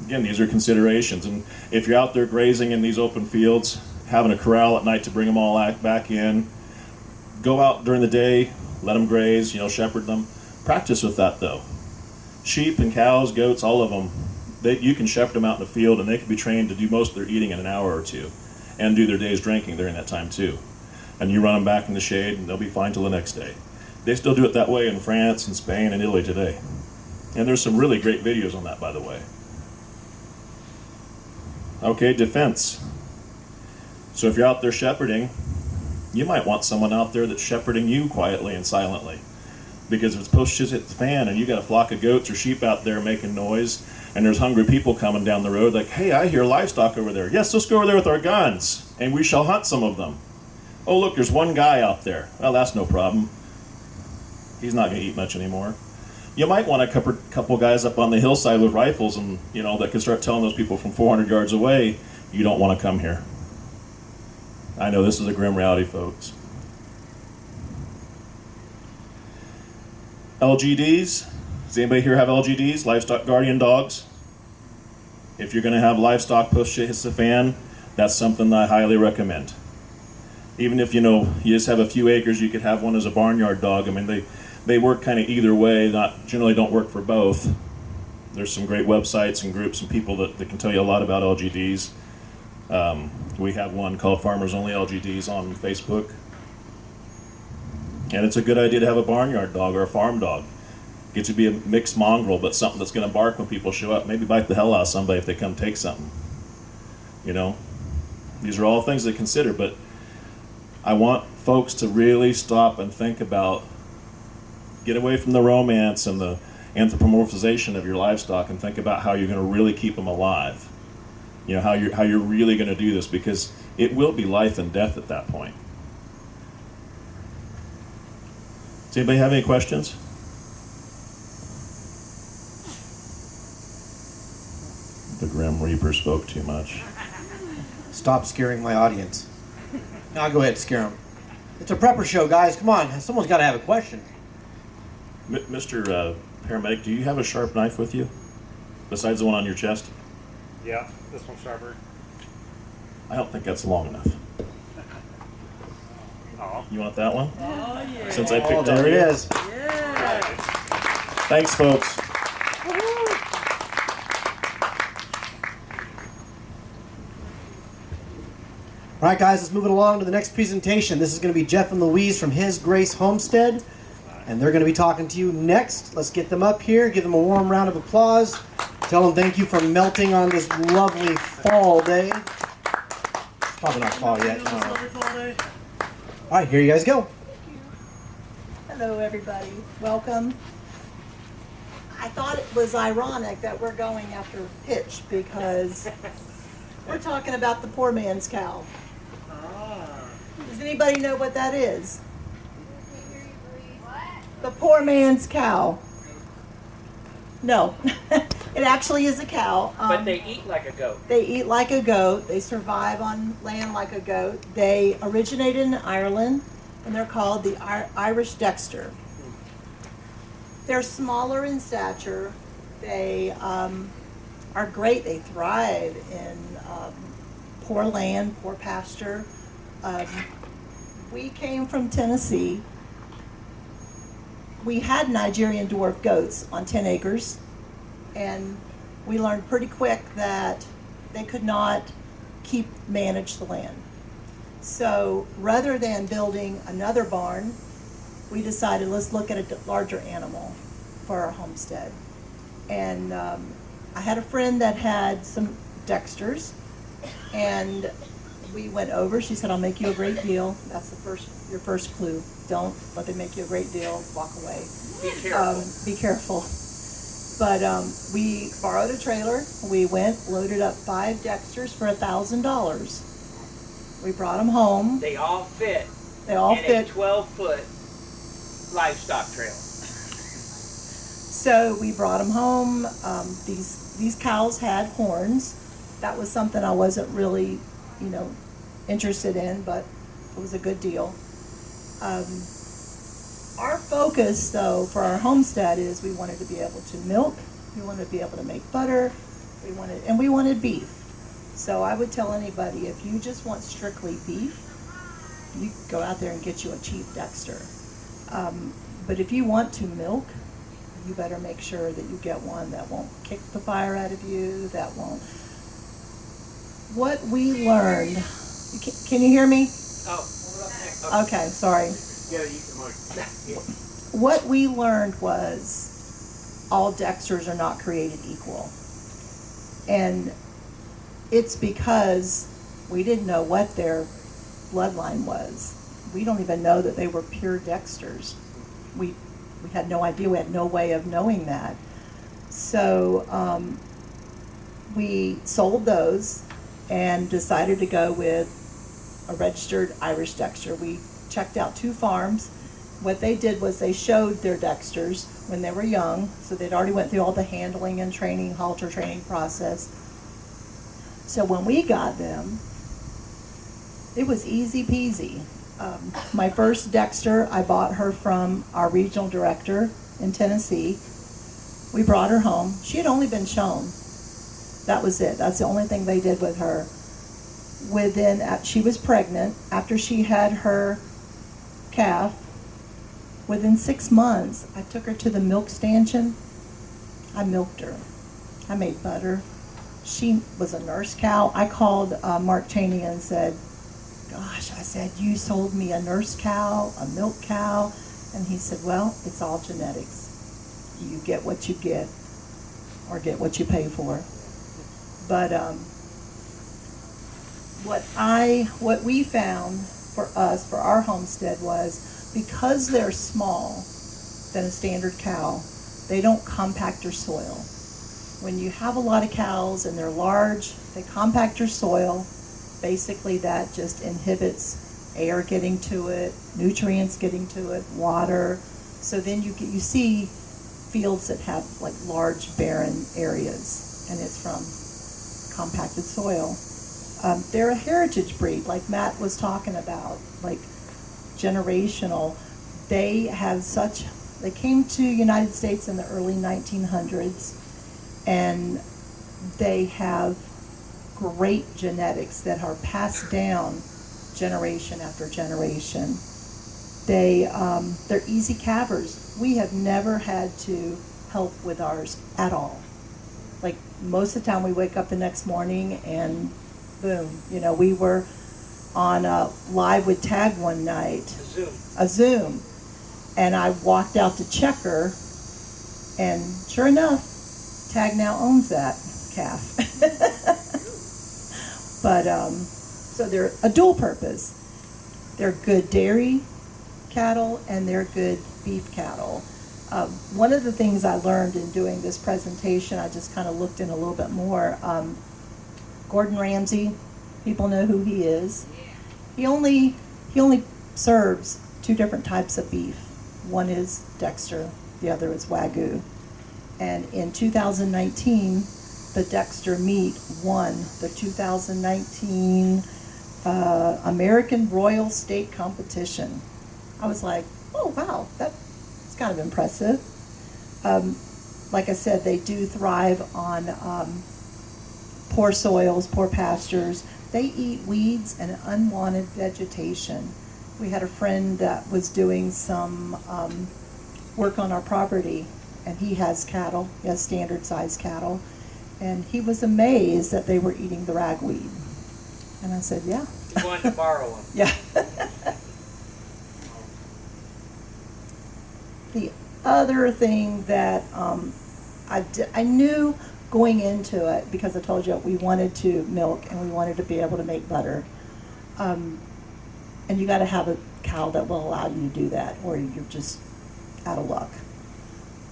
Again, these are considerations. And if you're out there grazing in these open fields, having a corral at night to bring them all back in, go out during the day, let them graze, you know, shepherd them. Practice with that, though. Sheep and cows, goats, all of them, you can shepherd them out in the field, and they can be trained to do most of their eating in an hour or 2 and do their day's drinking during that time, too. And you run them back in the shade, and they'll be fine till the next day. They still do it that way in France and Spain and Italy today. And there's some really great videos on that, by the way. Okay, defense. So if you're out there shepherding, You might want someone out there that's shepherding you quietly and silently. Because if it's push hit the fan and you got a flock of goats or sheep out there making noise, and there's hungry people coming down the road, like, hey, I hear livestock over there. Yes, let's go over there with our guns, and we shall hunt some of them. Oh, look, there's one guy out there. Well, that's no problem. He's not going to eat much anymore. You might want a couple guys up on the hillside with rifles, and that can start telling those people from 400 yards away, you don't want to come here. I know this is a grim reality, folks. LGDs. Does anybody here have LGDs, livestock guardian dogs? If you're going to have livestock push hits the fan, that's something that I highly recommend. Even if you just have a few acres, you could have one as a barnyard dog. I mean, they work kind of either way. Generally don't work for both. There's some great websites and groups and people that can tell you a lot about LGDs. We have one called Farmers Only LGDs on Facebook. And it's a good idea to have a barnyard dog or a farm dog. Get to be a mixed mongrel, but something that's going to bark when people show up. Maybe bite the hell out of somebody if they come take something. These are all things to consider, but I want folks to really stop and think about, get away from the romance and the anthropomorphization of your livestock and think about how you're going to really keep them alive. How you're really going to do this, because it will be life and death at that point. Does anybody have any questions? The Grim Reaper spoke too much. Stop scaring my audience. Now go ahead, scare them. It's a prepper show, guys. Come on, someone's got to have a question. Mr. Paramedic, do you have a sharp knife with you, besides the one on your chest? Yeah, this one's sharper. I don't think that's long enough. Oh. You want that one? Oh, yeah. Since I picked There on it you. is. Yeah. Thanks, folks. All right, guys, let's move it along to the next presentation. This is going to be Jeff and Louise from His Grace Homestead, and they're going to be talking to you next. Let's get them up here, give them a warm round of applause. Tell them thank you for melting on this lovely fall day. It's probably not fall yet. All right, here you guys go. Hello, everybody. Welcome. I thought it was ironic that we're going after pitch because we're talking about the poor man's cow. Does anybody know what that is? The poor man's cow. No, it actually is a cow. But they eat like a goat. They eat like a goat. They survive on land like a goat. They originated in Ireland, and they're called the Irish Dexter. They're smaller in stature. They are great. They thrive in poor land, poor pasture. We came from Tennessee. We had Nigerian dwarf goats on 10 acres, and we learned pretty quick that they could not manage the land. So rather than building another barn, we decided let's look at a larger animal for our homestead. And I had a friend that had some Dexters, and we went over. She said, I'll make you a great deal. That's your first clue. Don't let them make you a great deal. Walk away. Be careful. Be careful. But we borrowed a trailer. We went, loaded up 5 Dexters for $1,000. We brought them home. They all fit. They all in fit. a 12-foot livestock trailer. So we brought them home. These cows had horns. That was something I wasn't really, interested in, but it was a good deal. Our focus, though, for our homestead is we wanted to be able to milk. We wanted to be able to make butter. We wanted beef. So I would tell anybody, if you just want strictly beef, you go out there and get you a cheap Dexter. But if you want to milk, you better make sure that you get one that won't kick the fire out of you, that won't. What we learned, can you hear me? Oh. Okay, sorry. What we learned was all Dexters are not created equal. And it's because we didn't know what their bloodline was. we don't even know that they were pure Dexters. We had no idea. We had no way of knowing that. So we sold those and decided to go with a registered Irish Dexter. We checked out 2 farms. What they did was they showed their Dexters when they were young, so they'd already went through all the handling and training, halter training process. So when we got them, it was easy peasy. My first Dexter, I bought her from our regional director in Tennessee. We brought her home. She had only been shown. That was it. That's the only thing they did with her. She was pregnant. After she had her calf, within 6 months, I took her to the milk stanchion. I milked her. I made butter. She was a nurse cow. I called Mark Cheney and said, gosh, I said, you sold me a nurse cow, a milk cow. And he said, well, it's all genetics. You get what you get or get what you pay for. But what we found for us, for our homestead, was because they're small than a standard cow, they don't compact your soil. When you have a lot of cows and they're large, they compact your soil. Basically, that just inhibits air getting to it, nutrients getting to it, water. So then you see fields that have like large barren areas, and it's from compacted soil. They're a heritage breed, like Matt was talking about, like generational. They came to the United States in the early 1900s, and they have great genetics that are passed down generation after generation. They're easy calvers. We have never had to help with ours at all. Like most of the time we wake up the next morning and boom, we were on live with Tag one night. A Zoom. And I walked out to check her, and sure enough, Tag now owns that calf. But so they're a dual purpose. They're good dairy cattle and they're good beef cattle. One of the things I learned in doing this presentation, I just kind of looked in a little bit more. Gordon Ramsay, people know who he is. He only serves 2 different types of beef. One is Dexter, the other is Wagyu. And in 2019, the Dexter meat won the 2019 American Royal Steak Competition. I was like, oh wow, that's kind of impressive. Like I said, they do thrive on poor soils, poor pastures. They eat weeds and unwanted vegetation. We had a friend that was doing some work on our property, and he has cattle. He has standard size cattle. And he was amazed that they were eating the ragweed. And I said, yeah. You wanted to borrow them. Yeah. The other thing that I knew going into it, because I told you we wanted to milk and we wanted to be able to make butter. And you got to have a cow that will allow you to do that, or you're just out of luck.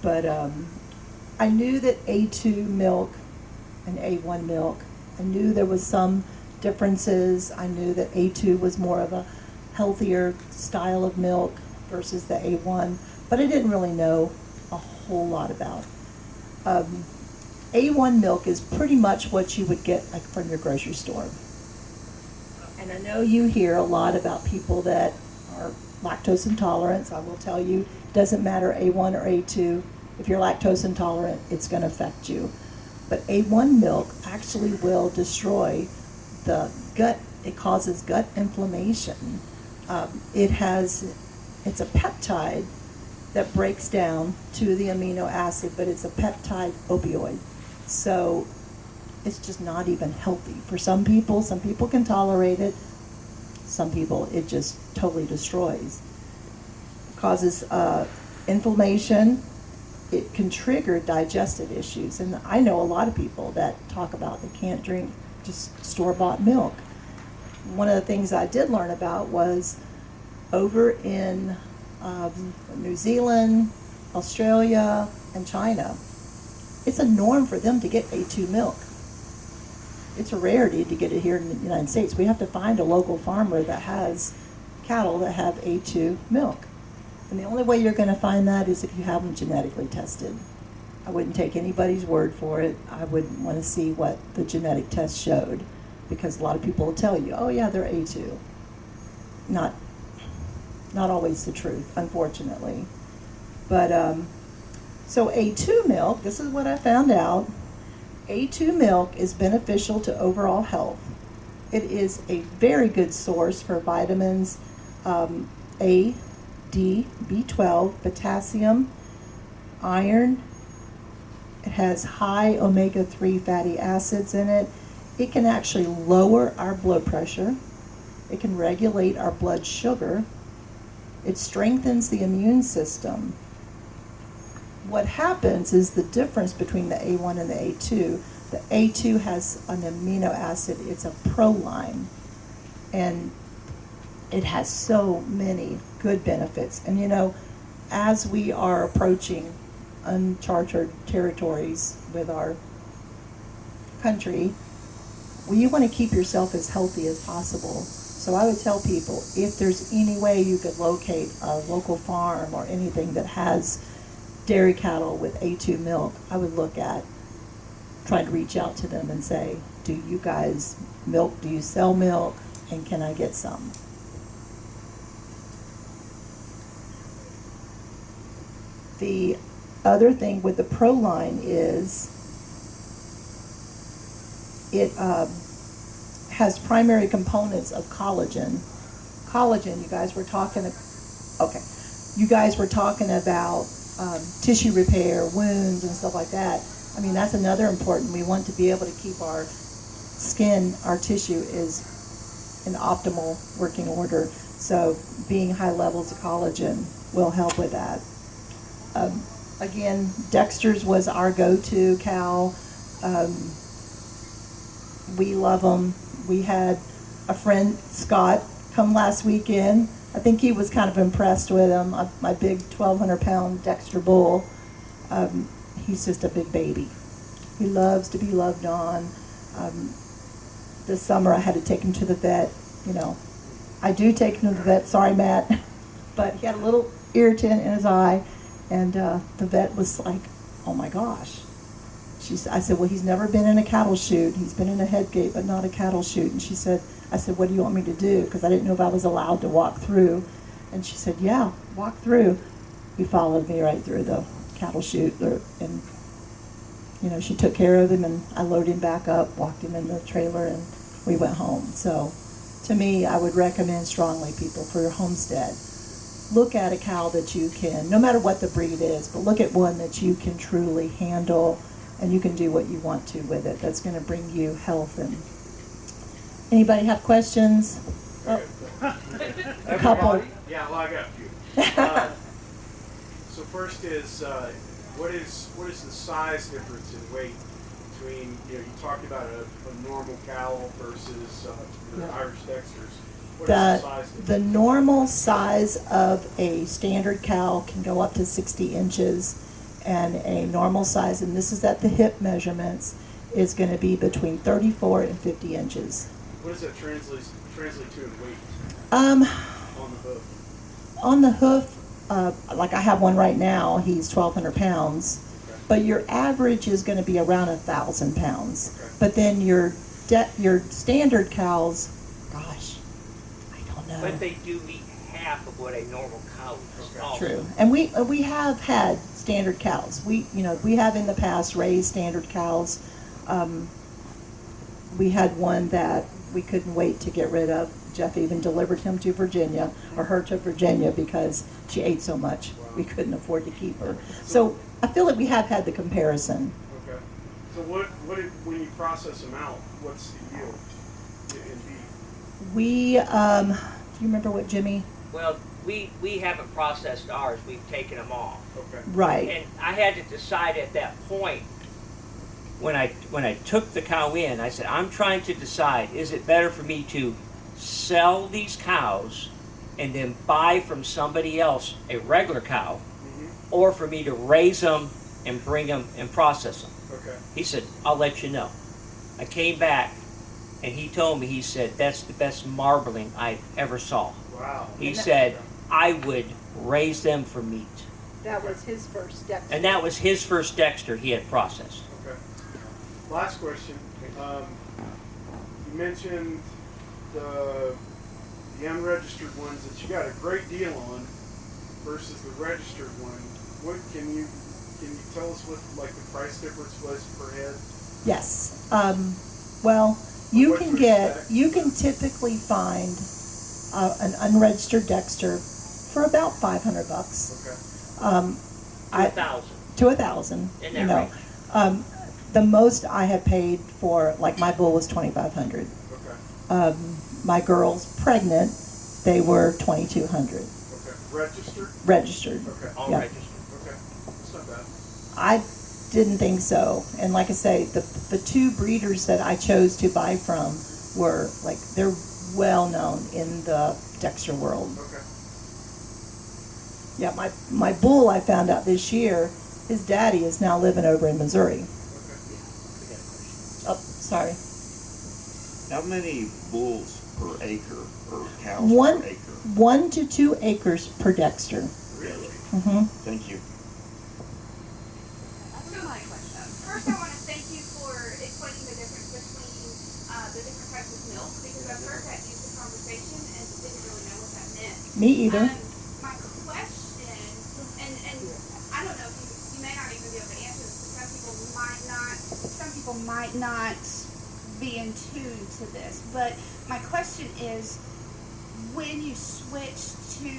But I knew that A2 milk and A1 milk, I knew there was some differences. I knew that A2 was more of a healthier style of milk versus the A1, but I didn't really know a whole lot about. A1 milk is pretty much what you would get like from your grocery store. And I know you hear a lot about people that are lactose intolerant. I will tell you, it doesn't matter A1 or A2. If you're lactose intolerant, it's going to affect you. But A1 milk actually will destroy the gut. It causes gut inflammation. It's a peptide that breaks down to the amino acid, but it's a peptide opioid. So it's just not even healthy for some people. Some people can tolerate it. Some people it just totally destroys. It causes inflammation. It can trigger digestive issues. And I know a lot of people that talk about they can't drink just store-bought milk. One of the things I did learn about was over in New Zealand, Australia, and China, it's a norm for them to get A2 milk. It's a rarity to get it here in the United States. We have to find a local farmer that has cattle that have A2 milk. And the only way you're going to find that is if you have them genetically tested. I wouldn't take anybody's word for it. I would want to see what the genetic test showed, because a lot of people will tell you, oh yeah, they're A2. Not always the truth, unfortunately. But so A2 milk, this is what I found out. A2 milk is beneficial to overall health. It is a very good source for vitamins A, D, B12, potassium, iron. It has high omega-3 fatty acids in it. It can actually lower our blood pressure. It can regulate our blood sugar. It strengthens the immune system. What happens is the difference between the A1 and the A2. The A2 has an amino acid. It's a proline. And it has so many good benefits. And you know, as we are approaching uncharted territories with our country, you want to keep yourself as healthy as possible. So I would tell people, if there's any way you could locate a local farm or anything that has dairy cattle with A2 milk, I would look at trying to reach out to them and say, do you guys milk, do you sell milk, and can I get some? The other thing with the Proline is it has primary components of collagen. Collagen, you guys were talking about tissue repair, wounds, and stuff like that. I mean, that's another important. We want to be able to keep our skin, our tissue is in optimal working order. So being high levels of collagen will help with that. Again, Dexter's was our go-to cow. We love them. We had a friend, Scott, come last weekend. I think he was kind of impressed with him. My big 1,200-pound Dexter bull. He's just a big baby. He loves to be loved on. This summer I had to take him to the vet. You know, I do take him to the vet. Sorry, Matt. But he had a little irritant in his eye. And the vet was like, oh my gosh. I said, well, he's never been in a cattle chute. He's been in a head gate, but not a cattle chute. And I said, what do you want me to do? Because I didn't know if I was allowed to walk through. And she said, yeah, walk through. He followed me right through the cattle chute. And, you know, she took care of him, and I loaded him back up, walked him in the trailer, and we went home. So to me, I would recommend strongly, people, for your homestead, look at a cow that you can, no matter what the breed is, but look at one that you can truly handle, and you can do what you want to with it. That's going to bring you health. And anybody have questions? Oh, a couple. Yeah, well, I got a few. So first is, what is the size difference in weight between, you know, you talked about a normal cow versus Irish Dexters. What is the size difference? The normal size of a standard cow can go up to 60 inches, and a normal size, and this is at the hip measurements, is going to be between 34 and 50 inches. What does that translate to in weight? On the hoof. On the hoof, like I have one right now, he's 1,200 pounds, Okay. but your average is going to be around 1,000 pounds. Okay. But then your standard cows, gosh, I don't know. But they do eat half of what a normal cow eats. Okay. True, and we have had standard cows. We have in the past raised standard cows. We had one that we couldn't wait to get rid of. Jeff even delivered him to Virginia, or her to Virginia, because she ate so much. Wow. We couldn't afford to keep her. So I feel like we have had the comparison. Okay. So when you process them out, what's the yield in beef? We, do you remember what Jimmy? Well, we haven't processed ours. We've taken them off. Okay. Right. And I had to decide at that point, when I took the cow in, I said, I'm trying to decide, is it better for me to sell these cows and then buy from somebody else a regular cow, or for me to raise them and bring them and process them. Okay. He said, I'll let you know. I came back and he told me, he said, that's the best marbling I ever saw. Wow. He said, I would raise them for meat. That was his first Dexter. And that was his first Dexter he had processed. Okay. Last question. You mentioned the unregistered ones that you got a great deal on versus the registered one. What can you tell us what like the price difference was per head? Yes. Well, you can typically find an unregistered Dexter for about $500. Okay. To 1,000. To 1,000. In that range. The most I have paid for, like my bull was 2,500. Okay. My girls pregnant, they were 2,200. Okay. Registered? Registered. Okay. All Yeah. registered. Okay. That's not bad. I didn't think so. And like I say, the two breeders that I chose to buy from were like, they're well known in the Dexter world. Okay. Yeah, my bull I found out this year, his daddy is now living over in Missouri. Oh, sorry. How many bulls per acre or cows One, per acre? 1 to 2 acres per Dexter. Really? Mm-hmm. Thank you. That's my question. First, I want to thank you for explaining the difference between the different types of milk, because I've heard that used in conversation and didn't really know what that meant. Me either. My question, and I don't know if you may not even be able to answer this, because some people might not be in tune to this, but my question is, when you switched to,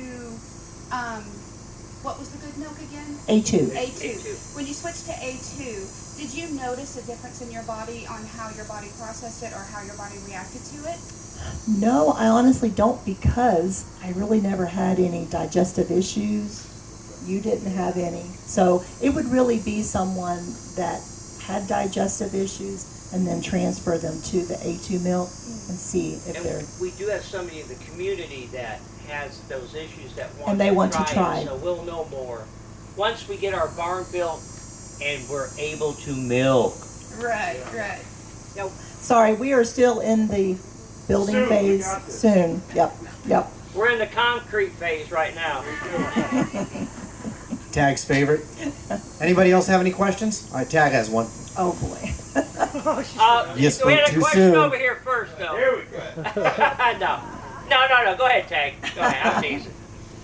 what was the good milk again? A2. A2. When you switched to A2, did you notice a difference in your body on how your body processed it or how your body reacted to it? No, I honestly don't, because I really never had any digestive issues. You didn't have any. So it would really be someone that had digestive issues and then transfer them to the A2 milk and see if And they're... we do have somebody in the community that has those issues that want And they want to try. it, so we'll know more once we get our barn built and we're able to milk. Right, right. No, sorry, we are still in the building Soon, we phase. got this. Soon. Yep. We're in the concrete phase right now. Tag's favorite. Anybody else have any questions? All right, Tag has one. Oh boy. You We spoke had a too question soon. over here first, though. Here we go. No. Go ahead, Tag. Go ahead. I'm teasing.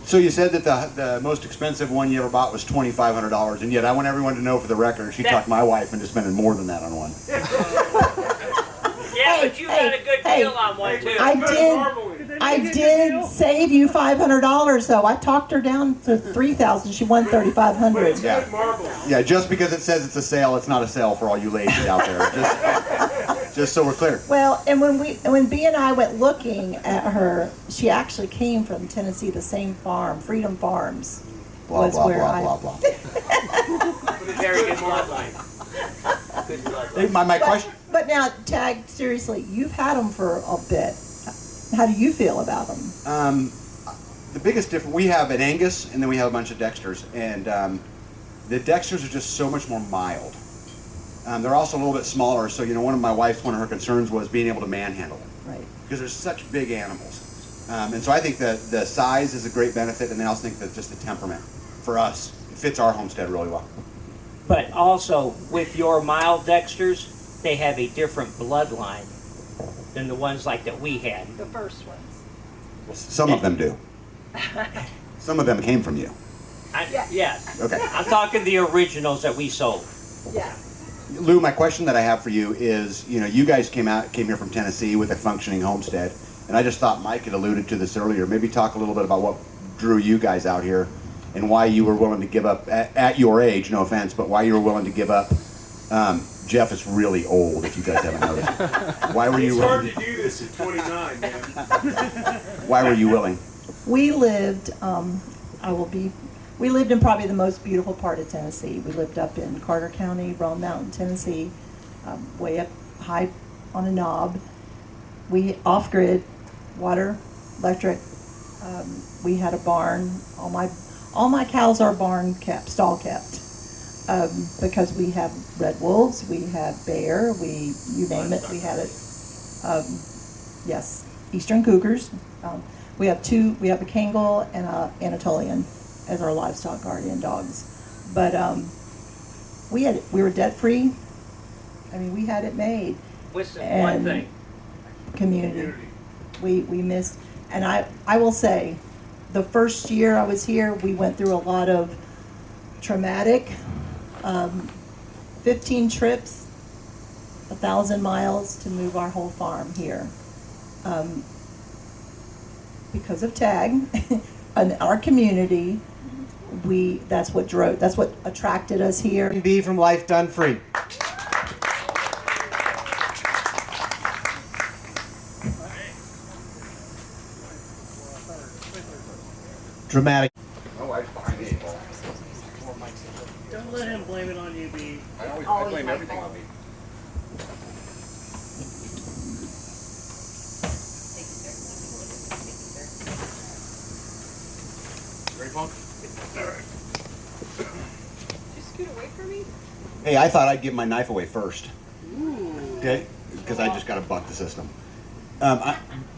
So you said that the most expensive one you ever bought was $2,500, and yet I want everyone to know for the record, she talked my wife into spending more than that on one. Yeah, but you got a good deal on one too. I did save you $500 though. I talked her down to $3,000. She won $3,500. Yeah, just because it says it's a sale, it's not a sale for all you ladies out there. Just so we're clear. Well, and when B and I went looking at her, she actually came from Tennessee, the same farm, Freedom Farms. Blah, blah, blah, blah. Very good bloodline. Good bloodline. My question. But now, Tag, seriously, you've had them for a bit. How do you feel about them? The biggest difference, we have an Angus and then we have a bunch of Dexters, and the Dexters are just so much more mild. They're also a little bit smaller, so one of her concerns was being able to manhandle them. Right. Because they're such big animals. And so I think that the size is a great benefit, and I also think that just the temperament, for us, it fits our homestead really well. But also, with your mild Dexters, they have a different bloodline than the ones like that we had. The first ones. Well, some of them do. Some of them came from you. Yes. Okay. I'm talking the originals that we sold. Yeah. Lou, my question that I have for you is, you guys came here from Tennessee with a functioning homestead, and I just thought Mike had alluded to this earlier. Maybe talk a little bit about what drew you guys out here and why you were willing to give up, at your age, no offense, but why you were willing to give up. Jeff is really old, if you guys haven't noticed. Why were you willing? It's hard to do this at 29, man. Why were you willing? We lived, we lived in probably the most beautiful part of Tennessee. We lived up in Carter County, Roan Mountain, Tennessee, way up high on a knob. We off-grid, water, electric, We had a barn. All my cows are barn kept, stall kept, because we have red wolves, we have bear, you name it, we had it. Yes, eastern cougars. We have a Kangal and a Anatolian as our livestock guardian dogs. But we were debt free. I mean, we had it made. Listen, one And thing. community. We missed, and I will say, the first year I was here, we went through a lot of traumatic, 15 trips, 1,000 miles to move our whole farm here. Because of TAG and our community, that's what attracted us here. Be from Life Done Free. Dramatic. Oh, I find it. Don't let him blame it on you, B. I blame everything on me. Ready, Punk? Just scoot away from me. Hey, I thought I'd give my knife away first. Okay? Because I just got to buck the system.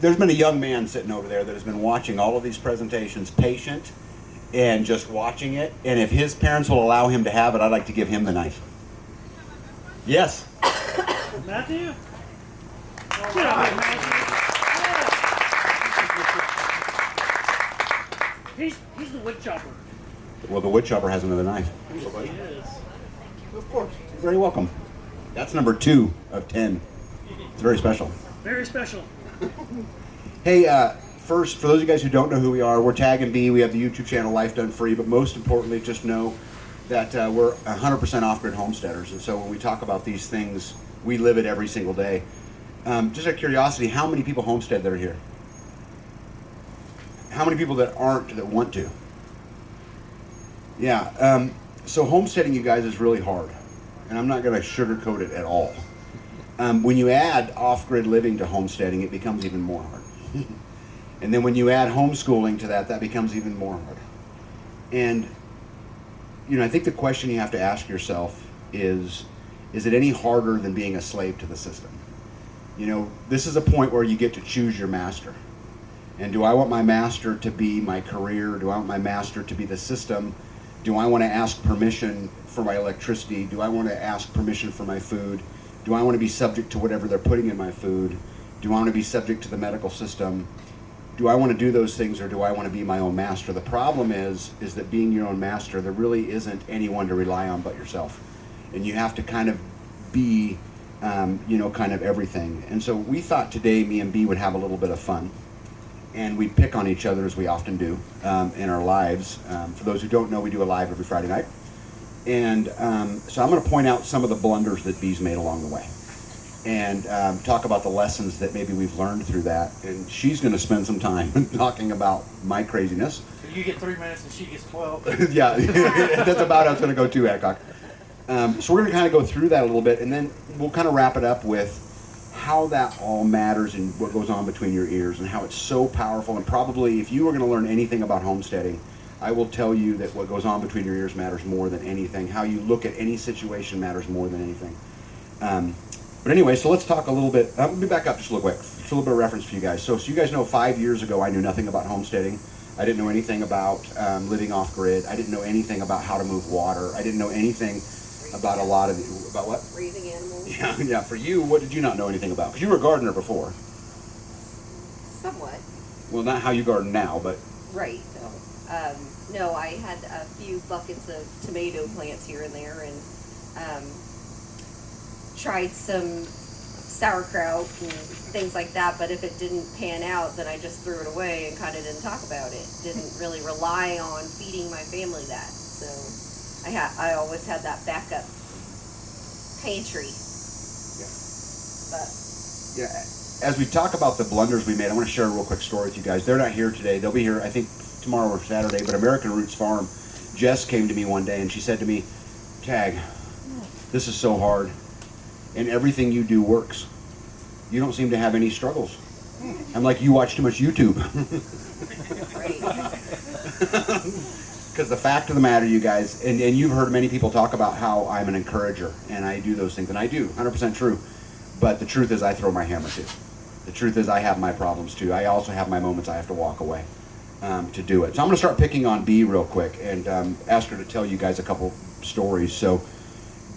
There's been a young man sitting over there that has been watching all of these presentations, patient, and just watching it. And if his parents will allow him to have it, I'd like to give him the knife. Yes. Matthew? He's the wood chopper. Well, the wood chopper has another knife. He is. Of course. You're very welcome. That's number 2 of 10. It's very special. Very special. Hey, first, for those of you guys who don't know who we are, we're Tag and B. We have the YouTube channel Life Done Free, but most importantly, just know that we're 100% off-grid homesteaders. And so when we talk about these things, we live it every single day. Just out of curiosity, how many people homestead that are here? How many people that aren't, that want to? Yeah, so homesteading, you guys, is really hard. And I'm not going to sugarcoat it at all. When you add off-grid living to homesteading, it becomes even more hard. And then when you add homeschooling to that, that becomes even more hard. And, you know, I think the question you have to ask yourself is it any harder than being a slave to the system? You know, this is a point where you get to choose your master. And do I want my master to be my career? Do I want my master to be the system? Do I want to ask permission for my electricity? Do I want to ask permission for my food? Do I want to be subject to whatever they're putting in my food? Do I want to be subject to the medical system? Do I want to do those things, or do I want to be my own master? The problem is that being your own master, there really isn't anyone to rely on but yourself. And you have to kind of be, you know, kind of everything. And so we thought today me and B would have a little bit of fun. And we'd pick on each other, as we often do in our lives. For those who don't know, we do a live every Friday night. And so I'm going to point out some of the blunders that B's made along the way, and talk about the lessons that maybe we've learned through that. And she's going to spend some time talking about my craziness. So you get 3 minutes and she gets 12. Yeah, that's about how it's going to go too, Adcock. So we're going to kind of go through that a little bit, and then we'll kind of wrap it up with how that all matters and what goes on between your ears, and how it's so powerful. And probably, if you were going to learn anything about homesteading, I will tell you that what goes on between your ears matters more than anything. How you look at any situation matters more than anything. But anyway, so let's talk a little bit. Let me back up just a little quick. Just a little bit of reference for you guys. So you guys know 5 years ago I knew nothing about homesteading. I didn't know anything about living off grid. I didn't know anything about how to move water. I didn't know anything about a lot of about what? Raising animals. Yeah. For you, what did you not know anything about? Because you were a gardener before. Somewhat. Well, not how you garden now, but. Right. No, I had a few buckets of tomato plants here and there, and tried some sauerkraut and things like that. But if it didn't pan out, then I just threw it away and kind of didn't talk about it. Didn't really rely on feeding my family that. So I always had that backup pantry. Yeah. But Yeah. As we talk about the blunders we made, I want to share a real quick story with you guys. They're not here today. They'll be here, I think, tomorrow or Saturday. But American Roots Farm, Jess came to me one day and she said to me, Tag, this is so hard, and everything you do works. You don't seem to have any struggles. I'm like, you watch too much YouTube. Because the fact of the matter, you guys, and you've heard many people talk about how I'm an encourager, and I do those things, and I do, 100% true. But the truth is I throw my hammer too. The truth is I have my problems too. I also have my moments I have to walk away to do it. So I'm going to start picking on B real quick and ask her to tell you guys a couple stories. So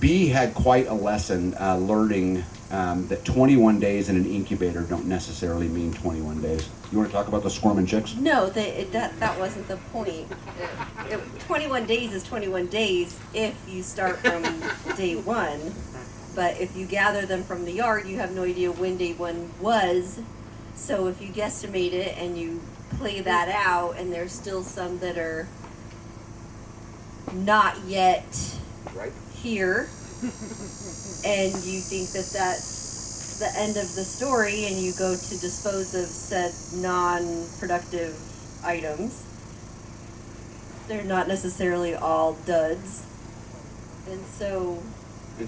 B had quite a lesson learning that 21 days in an incubator don't necessarily mean 21 days. You want to talk about the squirming chicks? No, that wasn't the point. 21 days is 21 days if you start from day one. But if you gather them from the yard, you have no idea when day one was. So if you guesstimate it and you play that out, and there's still some that are not yet here, and you think that that's the end of the story, and you go to dispose of said non-productive items, they're not necessarily all duds. And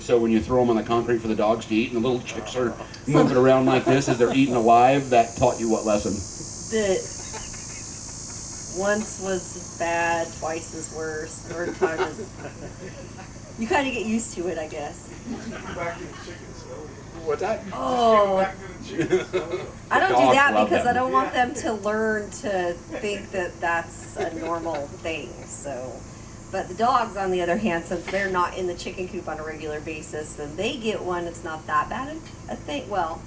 so when you throw them on the concrete for the dogs to eat, and the little chicks are moving around like this as they're eating alive, that taught you what lesson? That once was bad, twice is worse, third time is... You kind of get used to it, I guess. What's that? Oh, I don't do that because them. I don't want them to learn to think that that's a normal thing. So, but the dogs, on the other hand, since they're not in the chicken coop on a regular basis, then they get one. It's not that bad, I think. Well,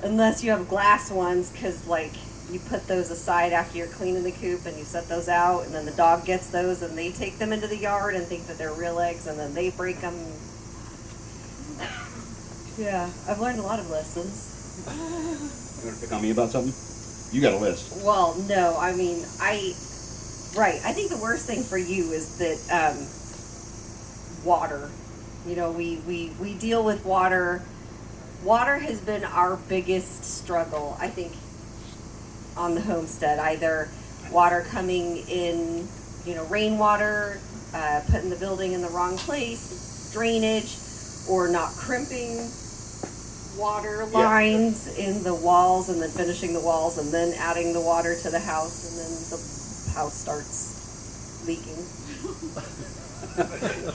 unless you have glass ones, because like you put those aside after you're cleaning the coop and you set those out, and then the dog gets those and they take them into the yard and think that they're real eggs, and then they break them. Yeah, I've learned a lot of lessons. You want to pick on me about something? You got a list. Well, no, I mean, I think the worst thing for you is that water. You know, we deal with water. Water has been our biggest struggle, I think, on the homestead. Either water coming in, you know, rainwater, putting the building in the wrong place, drainage, or not crimping water lines in the walls, and then finishing the walls, and then adding the water to the house, and then the house starts leaking.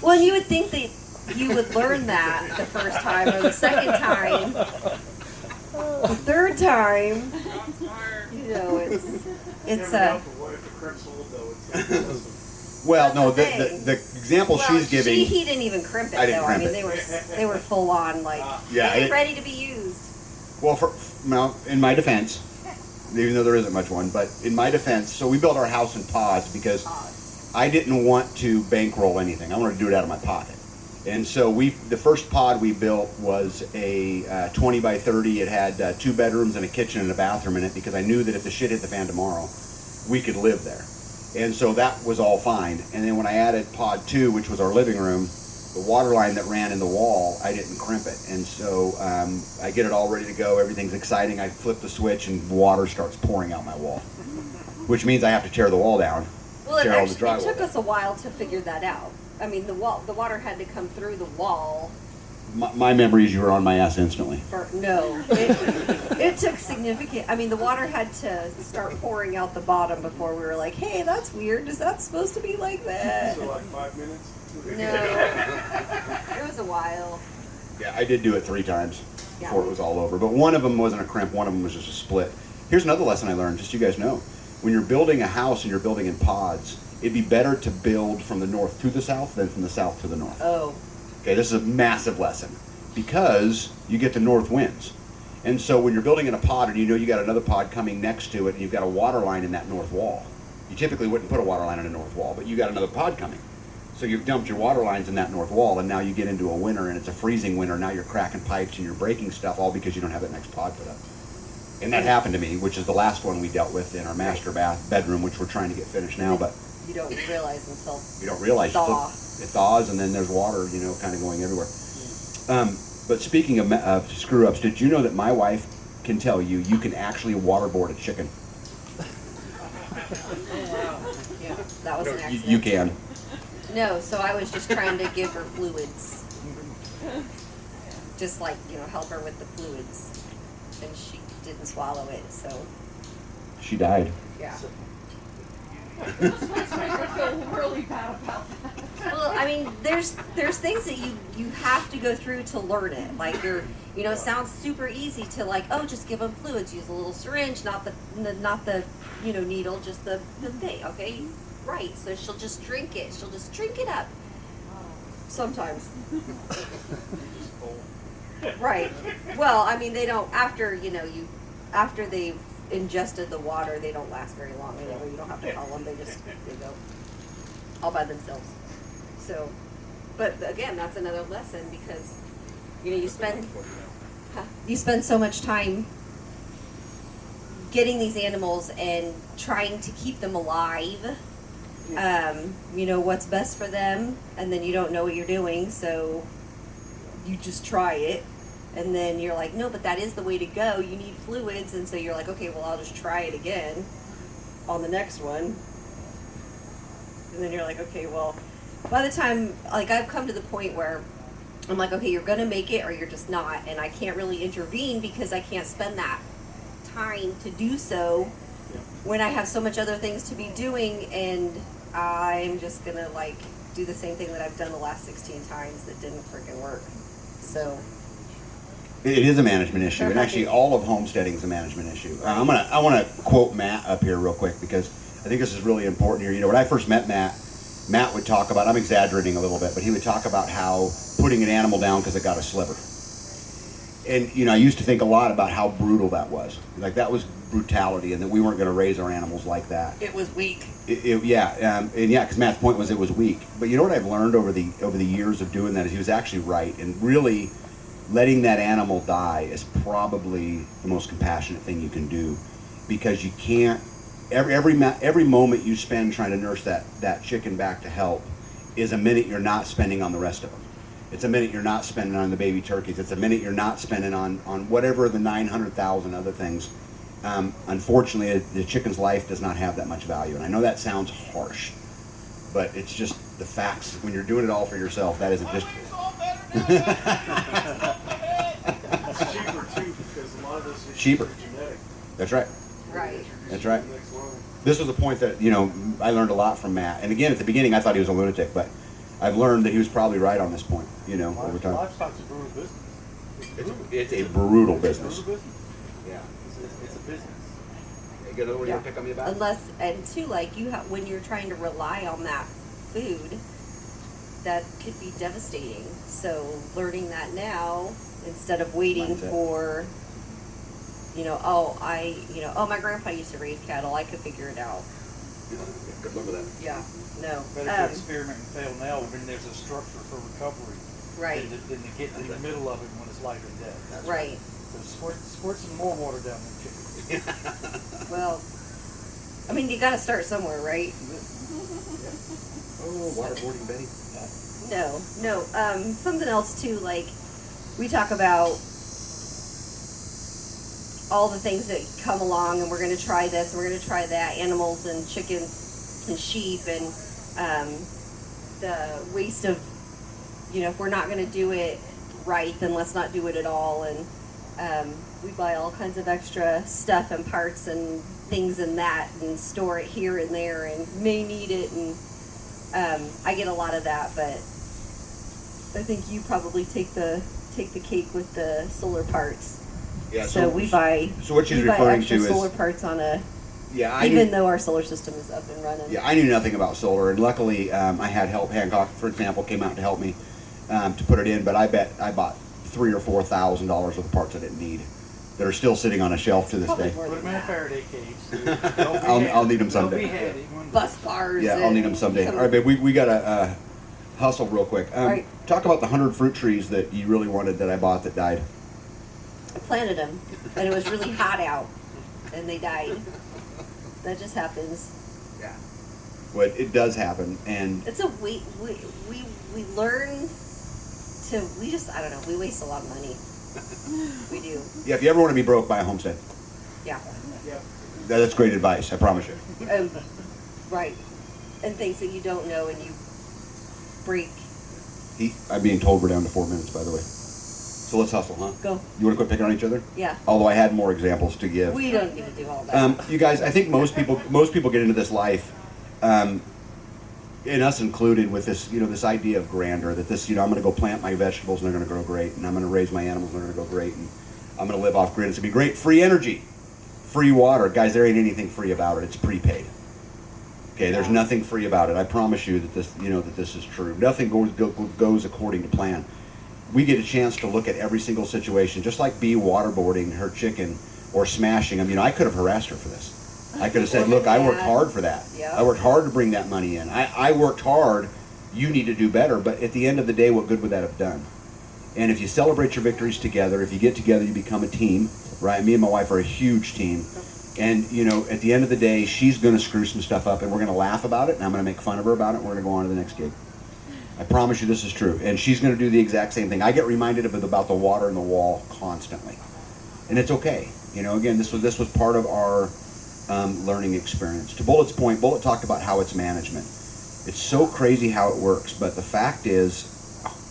Well, you would think that you would learn that the first time or the second time. The third time, you know, it's a... Well, no, the example she's giving. He didn't even crimp it, I didn't though. crimp I mean, it. they were full on, like, ready to be used. Well, in my defense, even though there isn't much one, but in my defense, so we built our house in pods because I didn't want to bankroll anything. I wanted to do it out of my pocket. And so the first pod we built was a 20 by 30. It had 2 bedrooms and a kitchen and a bathroom in it because I knew that if the shit hit the fan tomorrow, we could live there. And so that was all fine. And then when I added pod 2, which was our living room, the water line that ran in the wall, I didn't crimp it. And so I get it all ready to go. Everything's exciting. I flip the switch and water starts pouring out my wall, which means I have to tear the wall down. Well, it took us a while to figure that out. I mean, the water had to come through the wall. My memory is you were on my ass instantly. No, it took significant. I mean, the water had to start pouring out the bottom before we were like, "Hey, that's weird. Is that supposed to be like that?" So like 5 minutes. No, it was a while. Yeah, I did do it 3 times before it was all over. But one of them wasn't a crimp. One of them was just a split. Here's another lesson I learned, just so you guys know. When you're building a house and you're building in pods, it'd be better to build from the north to the south than from the south to the north. Oh. Okay, this is a massive lesson because you get the north winds. And so when you're building in a pod and you know you got another pod coming next to it and you've got a water line in that north wall, you typically wouldn't put a water line in a north wall, but you got another pod coming. So you've dumped your water lines in that north wall, and now you get into a winter and it's a freezing winter. Now you're cracking pipes and you're breaking stuff all because you don't have that next pod put up. And that happened to me, which is the last one we dealt with in our master bedroom, which we're trying to get finished now. But you don't realize until you don't realize it thaws, and then there's water, you know, kind of going everywhere. But speaking of screw ups, did you know that my wife can tell you can actually waterboard a chicken? Yeah, that was an accident. You can. No, so I was just trying to give her fluids. Just like, you know, help her with the fluids. and she didn't swallow it, so She died. yeah. This makes me feel really bad about that. Well, I mean, there's things that you have to go through to learn it. Like it sounds super easy to like, oh, just give them fluids, use a little syringe, not the needle, just the thing. Okay, right. So she'll just drink it. She'll just drink it up. Sometimes. Right. Well, I mean, they don't after they've ingested the water, they don't last very long anyway. You don't have to call them. They go all by themselves. So, but again, that's another lesson because you spend so much time getting these animals and trying to keep them alive. What's best for them, and then you don't know what you're doing, so you just try it. And then you're like, no, but that is the way to go. You need fluids. And so you're like, okay, well, I'll just try it again on the next one. And then you're like, okay, well, by the time, like, I've come to the point where I'm like, okay, you're going to make it or you're just not. And I can't really intervene because I can't spend that time to do so when I have so much other things to be doing. And I'm just going to, like, do the same thing that I've done the last 16 times that didn't freaking work. So... It is a management issue, and actually all of homesteading is a management issue. I want to quote Matt up here real quick because I think this is really important here. When I first met Matt would talk about, I'm exaggerating a little bit, but he would talk about how putting an animal down because it got a sliver. And, I used to think a lot about how brutal that was. Like, that was brutality, and that we weren't going to raise our animals like that. It was weak. Because Matt's point was it was weak. But you know what I've learned over the years of doing that is he was actually right, and really... letting that animal die is probably the most compassionate thing you can do, because you can't. Every moment you spend trying to nurse that chicken back to health is a minute you're not spending on the rest of them. It's a minute you're not spending on the baby turkeys. It's a minute you're not spending on whatever the 900,000 other things. Unfortunately, the chicken's life does not have that much value, and I know that sounds harsh, but it's just the facts. When you're doing it all for yourself, that isn't just. It's cheaper too because a lot of those Cheaper. are genetic. That's right. Right. That's right. This was a point that I learned a lot from Matt. And again, at the beginning, I thought he was a lunatic, but I've learned that he was probably right on this point. Over time. Livestock's a brutal business. It's a brutal business. Yeah, it's a business. You got another one you want to pick on me about? Unless, and two, like when you're trying to rely on that food, that could be devastating. So learning that now instead of waiting for, my grandpa used to raise cattle. I could figure it out. Good luck with that. Yeah. No. But if you experiment and fail now, then there's a structure for recovery. Right. Than to get in the middle of it when it's life and death. Right. So squirt some more water down the chicken. Well, I mean, you got to start somewhere, right? Oh, waterboarding Betty. No. Something else too. Like we talk about all the things that come along, and we're going to try this, and we're going to try that. Animals and chickens and sheep, and the waste of, if we're not going to do it right, then let's not do it at all. And we buy all kinds of extra stuff and parts and things in that, and store it here and there, and may need it. And I get a lot of that, but I think you probably take the cake with the solar parts. Yeah. So we buy. So what she's referring to is solar parts on a. Yeah. Even though our solar system is up and running. Yeah, I knew nothing about solar, and luckily I had help. Hancock, for example, came out to help me to put it in. But I bet I bought $3,000 or $4,000 worth of parts I didn't need that are still sitting on a shelf to this day. Put them in a Faraday cage. I'll need them someday. Bus bars. Yeah, I'll need them someday. All right, babe, we got to hustle real quick. Right. Talk about the 100 fruit trees that you really wanted that I bought that died. I planted them, and it was really hot out, and they died. That just happens. Yeah. But it does happen, and it's we learn to I don't know, we waste a lot of money. We do. Yeah, if you ever want to be broke, buy a homestead. Yeah. That's great advice, I promise you. Right. And things that you don't know, and you break. I'm being told we're down to 4 minutes, by the way. So let's hustle, huh? Go. You want to quit picking on each other? Yeah. Although I had more examples to give. We don't need to do all that. You guys, I think most people get into this life, and us included, with this, this idea of grandeur, that this, I'm going to go plant my vegetables and they're going to grow great, and I'm going to raise my animals and they're going to go great, and I'm going to live off grid. It's going to be great. Free energy, free water, guys. There ain't anything free about it. It's prepaid. Okay, there's nothing free about it. I promise you that this is true. Nothing goes according to plan. We get a chance to look at every single situation, just like Bee waterboarding her chicken or smashing them. I could have harassed her for this. I could have said, look, I worked hard for that. Yep. I worked hard to bring that money in. I worked hard. You need to do better. But at the end of the day, what good would that have done? And if you celebrate your victories together, if you get together, you become a team, right? Me and my wife are a huge team. And, at the end of the day, she's going to screw some stuff up, and we're going to laugh about it, and I'm going to make fun of her about it, and we're going to go on to the next gig. I promise you this is true. And she's going to do the exact same thing. I get reminded about the water in the wall constantly. And it's okay. Again, this was part of our learning experience. To Bullet's point, Bullet talked about how it's management. It's so crazy how it works, but the fact is,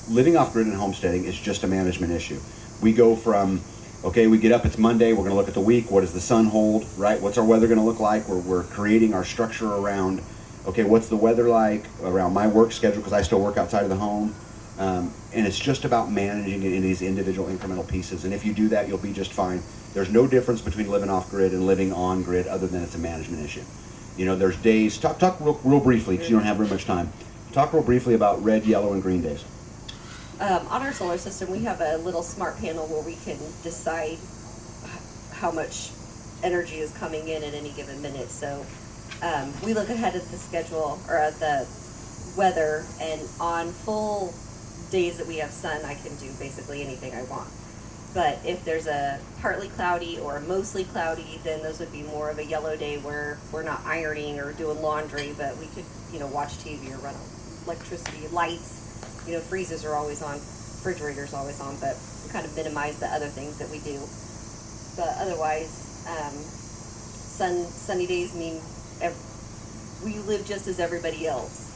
living off-grid and homesteading is just a management issue. We go from, okay, we get up, it's Monday, we're going to look at the week, what does the sun hold, right? What's our weather going to look like? We're creating our structure around, okay, what's the weather like around my work schedule, because I still work outside of the home. And it's just about managing it in these individual incremental pieces. And if you do that, you'll be just fine. There's no difference between living off-grid and living on-grid other than it's a management issue. There's days, talk real briefly, because you don't have very much time. Talk real briefly about red, yellow, and green days. On our solar system, we have a little smart panel where we can decide how much energy is coming in at any given minute. So we look ahead at the schedule, or at the weather, and on full days that we have sun, I can do basically anything I want. But if there's a partly cloudy or a mostly cloudy, then those would be more of a yellow day where we're not ironing or doing laundry, but we could, watch TV or run on electricity, lights. Freezers are always on, refrigerators always on, but we kind of minimize the other things that we do. But otherwise, sunny days mean we live just as everybody else.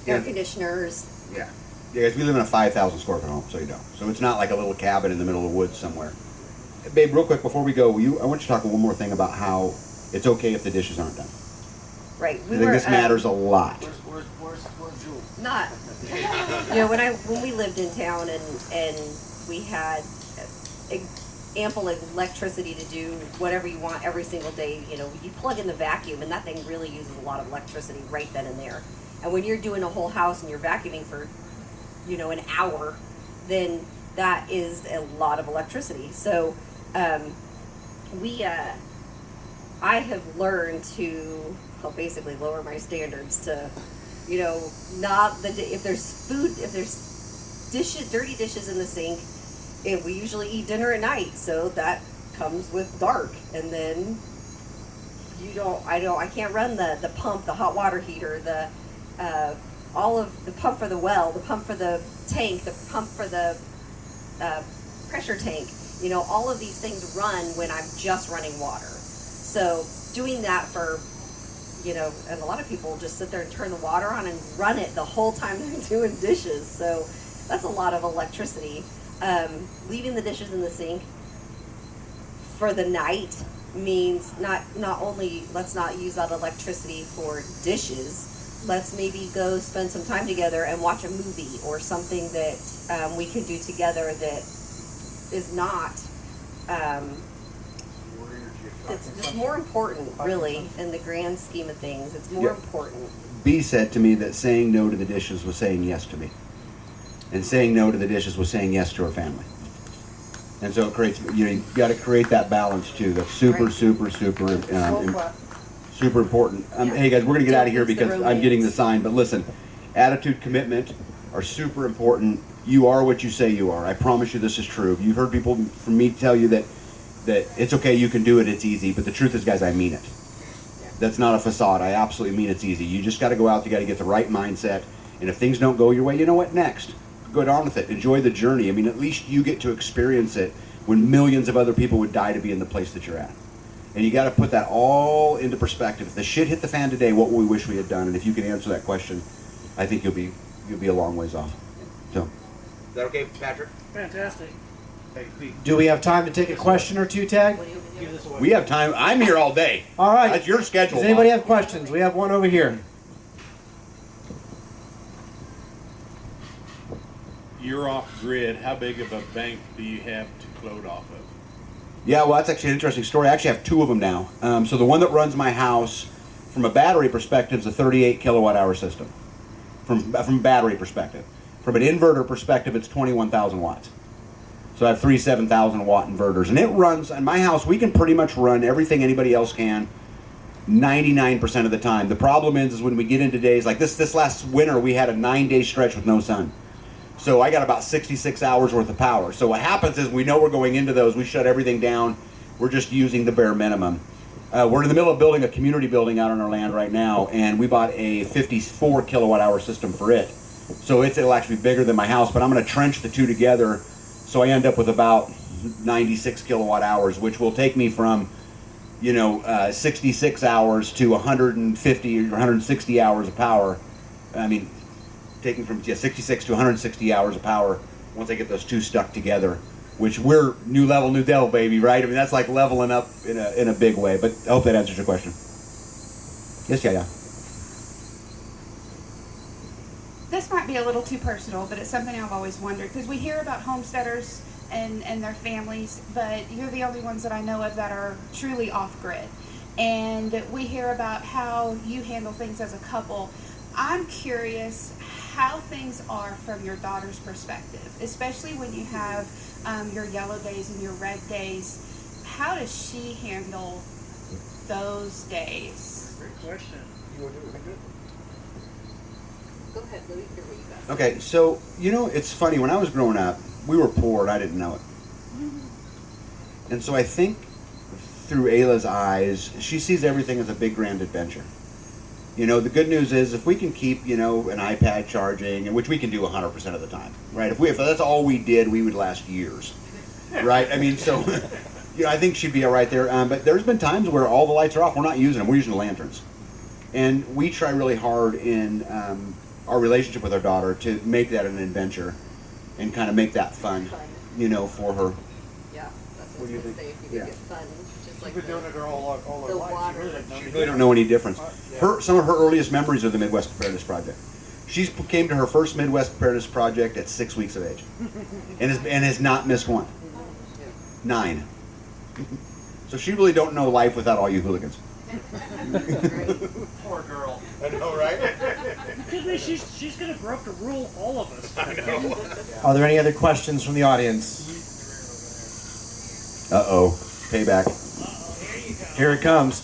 Air conditioners. Yeah. Yeah, guys, we live in a 5,000 square foot home, so you know. So it's not like a little cabin in the middle of the woods somewhere. Babe, real quick before we go, I want you to talk one more thing about how it's okay if the dishes aren't done. Right. I think this matters a lot. Where's Jules? Not. When we lived in town and we had ample electricity to do whatever you want every single day, you plug in the vacuum and that thing really uses a lot of electricity right then and there. And when you're doing a whole house and you're vacuuming for, an hour, then that is a lot of electricity. So, I have learned to basically lower my standards to, if there's dirty dishes in the sink, we usually eat dinner at night, so that comes with dark, and then I can't run the pump, the hot water heater, all of the pump for the well, the pump for the tank, the pump for the pressure tank. All of these things run when I'm just running water. So doing that for, and a lot of people just sit there and turn the water on and run it the whole time they're doing dishes. So that's a lot of electricity. Leaving the dishes in the sink for the night means not only let's not use that electricity for dishes, let's maybe go spend some time together and watch a movie or something that we can do together that is not it's more important, really, in the grand scheme of things. It's more important. B said to me that saying no to the dishes was saying yes to me, and saying no to the dishes was saying yes to her family. And so it creates, you got to create that balance too. That's super important. Hey guys, we're going to get out of here because I'm getting the sign. But listen, attitude, commitment are super important. You are what you say you are. I promise you this is true. You've heard people from me tell you that it's okay, you can do it, it's easy. But the truth is, guys, I mean it. That's not a facade. I absolutely mean it's easy. You just got to go out, you got to get the right mindset. And if things don't go your way, you know what? Next. Go on with it. Enjoy the journey. I mean, at least you get to experience it when millions of other people would die to be in the place that you're at. And you got to put that all into perspective. If the shit hit the fan today, what would we wish we had done? And if you can answer that question, I think you'll be a long ways off. So, that okay, Patrick? Fantastic. Hey, Do we have time to take a question or two, Tag? Give this away. we have time. I'm here all day. All right. That's your schedule. Does anybody Bob. have questions? We have one over here. You're off grid. How big of a bank do you have to float off of? Yeah, well, that's actually an interesting story. I actually have two of them now. So the one that runs my house, from a battery perspective, is a 38 kilowatt hour system. From a battery perspective. From an inverter perspective, it's 21,000 watts. So I have three 7,000 watt inverters, and it runs. In my house, we can pretty much run everything anybody else can 99% of the time. The problem is when we get into days like this last winter, we had a 9-day stretch with no sun. So I got about 66 hours worth of power. So what happens is we know we're going into those. We shut everything down. We're just using the bare minimum. We're in the middle of building a community building out on our land right now, and we bought a 54 kilowatt hour system for it. So it'll actually be bigger than my house, but I'm going to trench the two together, so I end up with about 96 kilowatt hours, which will take me from 66 hours to 150 or 160 hours of power. I mean, taking from 66 to 160 hours of power once I get those two stuck together, which we're new level, new devil, baby, right? I mean, that's like leveling up in a big way. But I hope that answers your question. Yes, yeah. This might be a little too personal, but it's something I've always wondered, because we hear about homesteaders and their families, but you're the only ones that I know of that are truly off-grid. And we hear about how you handle things as a couple. I'm curious how things are from your daughter's perspective, especially when you have your yellow days and your red days. How does she handle those days? Great question. Go ahead, Louis. Hear what you got. Okay, so it's funny. When I was growing up, we were poor and I didn't know it. And so I think through Ayla's eyes, she sees everything as a big grand adventure. The good news is if we can keep, an iPad charging, and which we can do 100% of the time, right? If that's all we did, we would last years, right? I mean, so, I think she'd be all right there. But there's been times where all the lights are off. We're not using them. We're using the lanterns. And we try really hard in our relationship with our daughter to make that an adventure and kind of make that fun, for her. Yeah, that's What what do you I was think? gonna say. If you could get fun, just like You've been doing it all the her life. water. She really don't know any difference. Some of her earliest memories of the Midwest Preparedness Project. She came to her first Midwest Preparedness Project at 6 weeks of age, and has not missed one. 9. So she really don't know life without all you hooligans. Poor girl. I know, right? She's gonna grow up to rule all of us. I know. Are there any other questions from the audience? Uh-oh. Payback. Here it comes.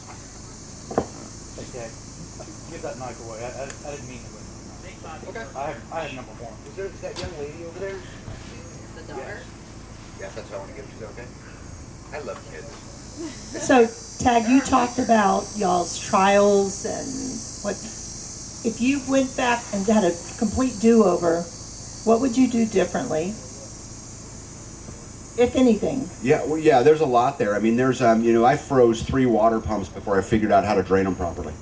Okay. Give that mic away. I didn't mean to. Okay. I have number one. Is that young lady over there? The daughter. Yes, that's what I want to give to. Okay. I love kids. So, Tag, you talked about y'all's trials and what. If you went back and had a complete do-over, what would you do differently, if anything? Yeah, there's a lot there. I mean, there's, I froze 3 water pumps before I figured out how to drain them properly.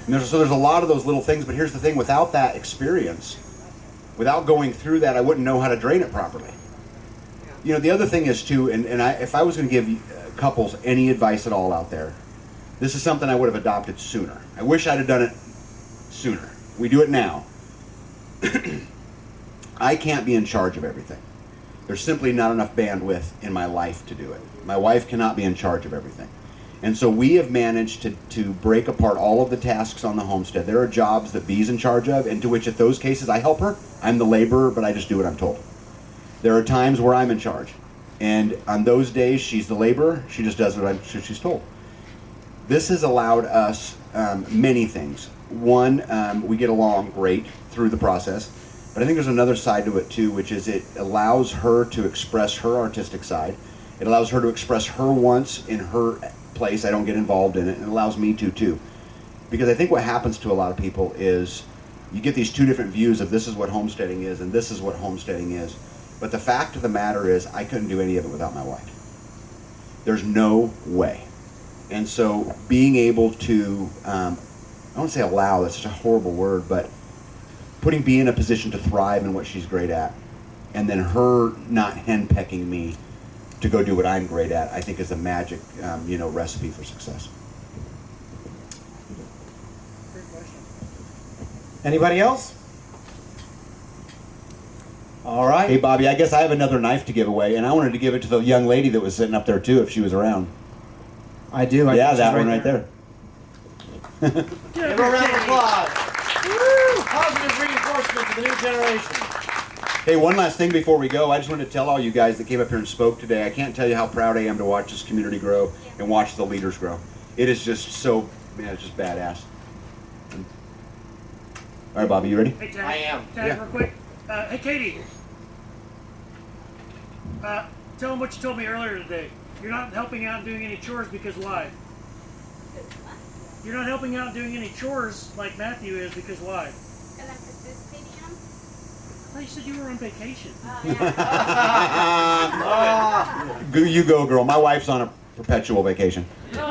And there's a lot of those little things, but here's the thing, without that experience, without going through that, I wouldn't know how to drain it properly. The other thing is, too, if I was going to give couples any advice at all out there, this is something I would have adopted sooner. I wish I'd have done it sooner. We do it now. I can't be in charge of everything. There's simply not enough bandwidth in my life to do it. My wife cannot be in charge of everything. And so we have managed to break apart all of the tasks on the homestead. There are jobs that Bee's in charge of, and to which at those cases I help her. I'm the laborer, but I just do what I'm told. There are times where I'm in charge. And on those days, she's the laborer. She just does what she's told. This has allowed us many things. One, we get along great through the process. But I think there's another side to it too, which is it allows her to express her artistic side. It allows her to express her wants in her place. I don't get involved in it. And it allows me to too. Because I think what happens to a lot of people is you get these two different views of this is what homesteading is and this is what homesteading is. But the fact of the matter is I couldn't do any of it without my wife. There's no way. And so being able to, I don't want to say allow, that's such a horrible word, but putting Bea in a position to thrive in what she's great at and then her not henpecking me to go do what I'm great at, I think is a magic, recipe for success. Anybody else? All right. Hey, Bobby, I guess I have another knife to give away, and I wanted to give it to the young lady that was sitting up there too, if she was around. I do. Yeah, that one right there. Give her a round of applause. Woo! Positive reinforcement for the new generation. Hey, one last thing before we go. I just wanted to tell all you guys that came up here and spoke today, I can't tell you how proud I am to watch this community grow and watch the leaders grow. It is just so, man, it's just badass. All right, Bobby, you ready? Hey, Ted. I am. Ted, Yeah. real quick. Hey, Katie. Tell them what you told me earlier today. You're not helping out and doing any chores because why? You're not helping out and doing any chores like Matthew is because why? Because I'm participating in them. I thought you said you were on vacation. You go, girl. My wife's on a perpetual vacation. Oh,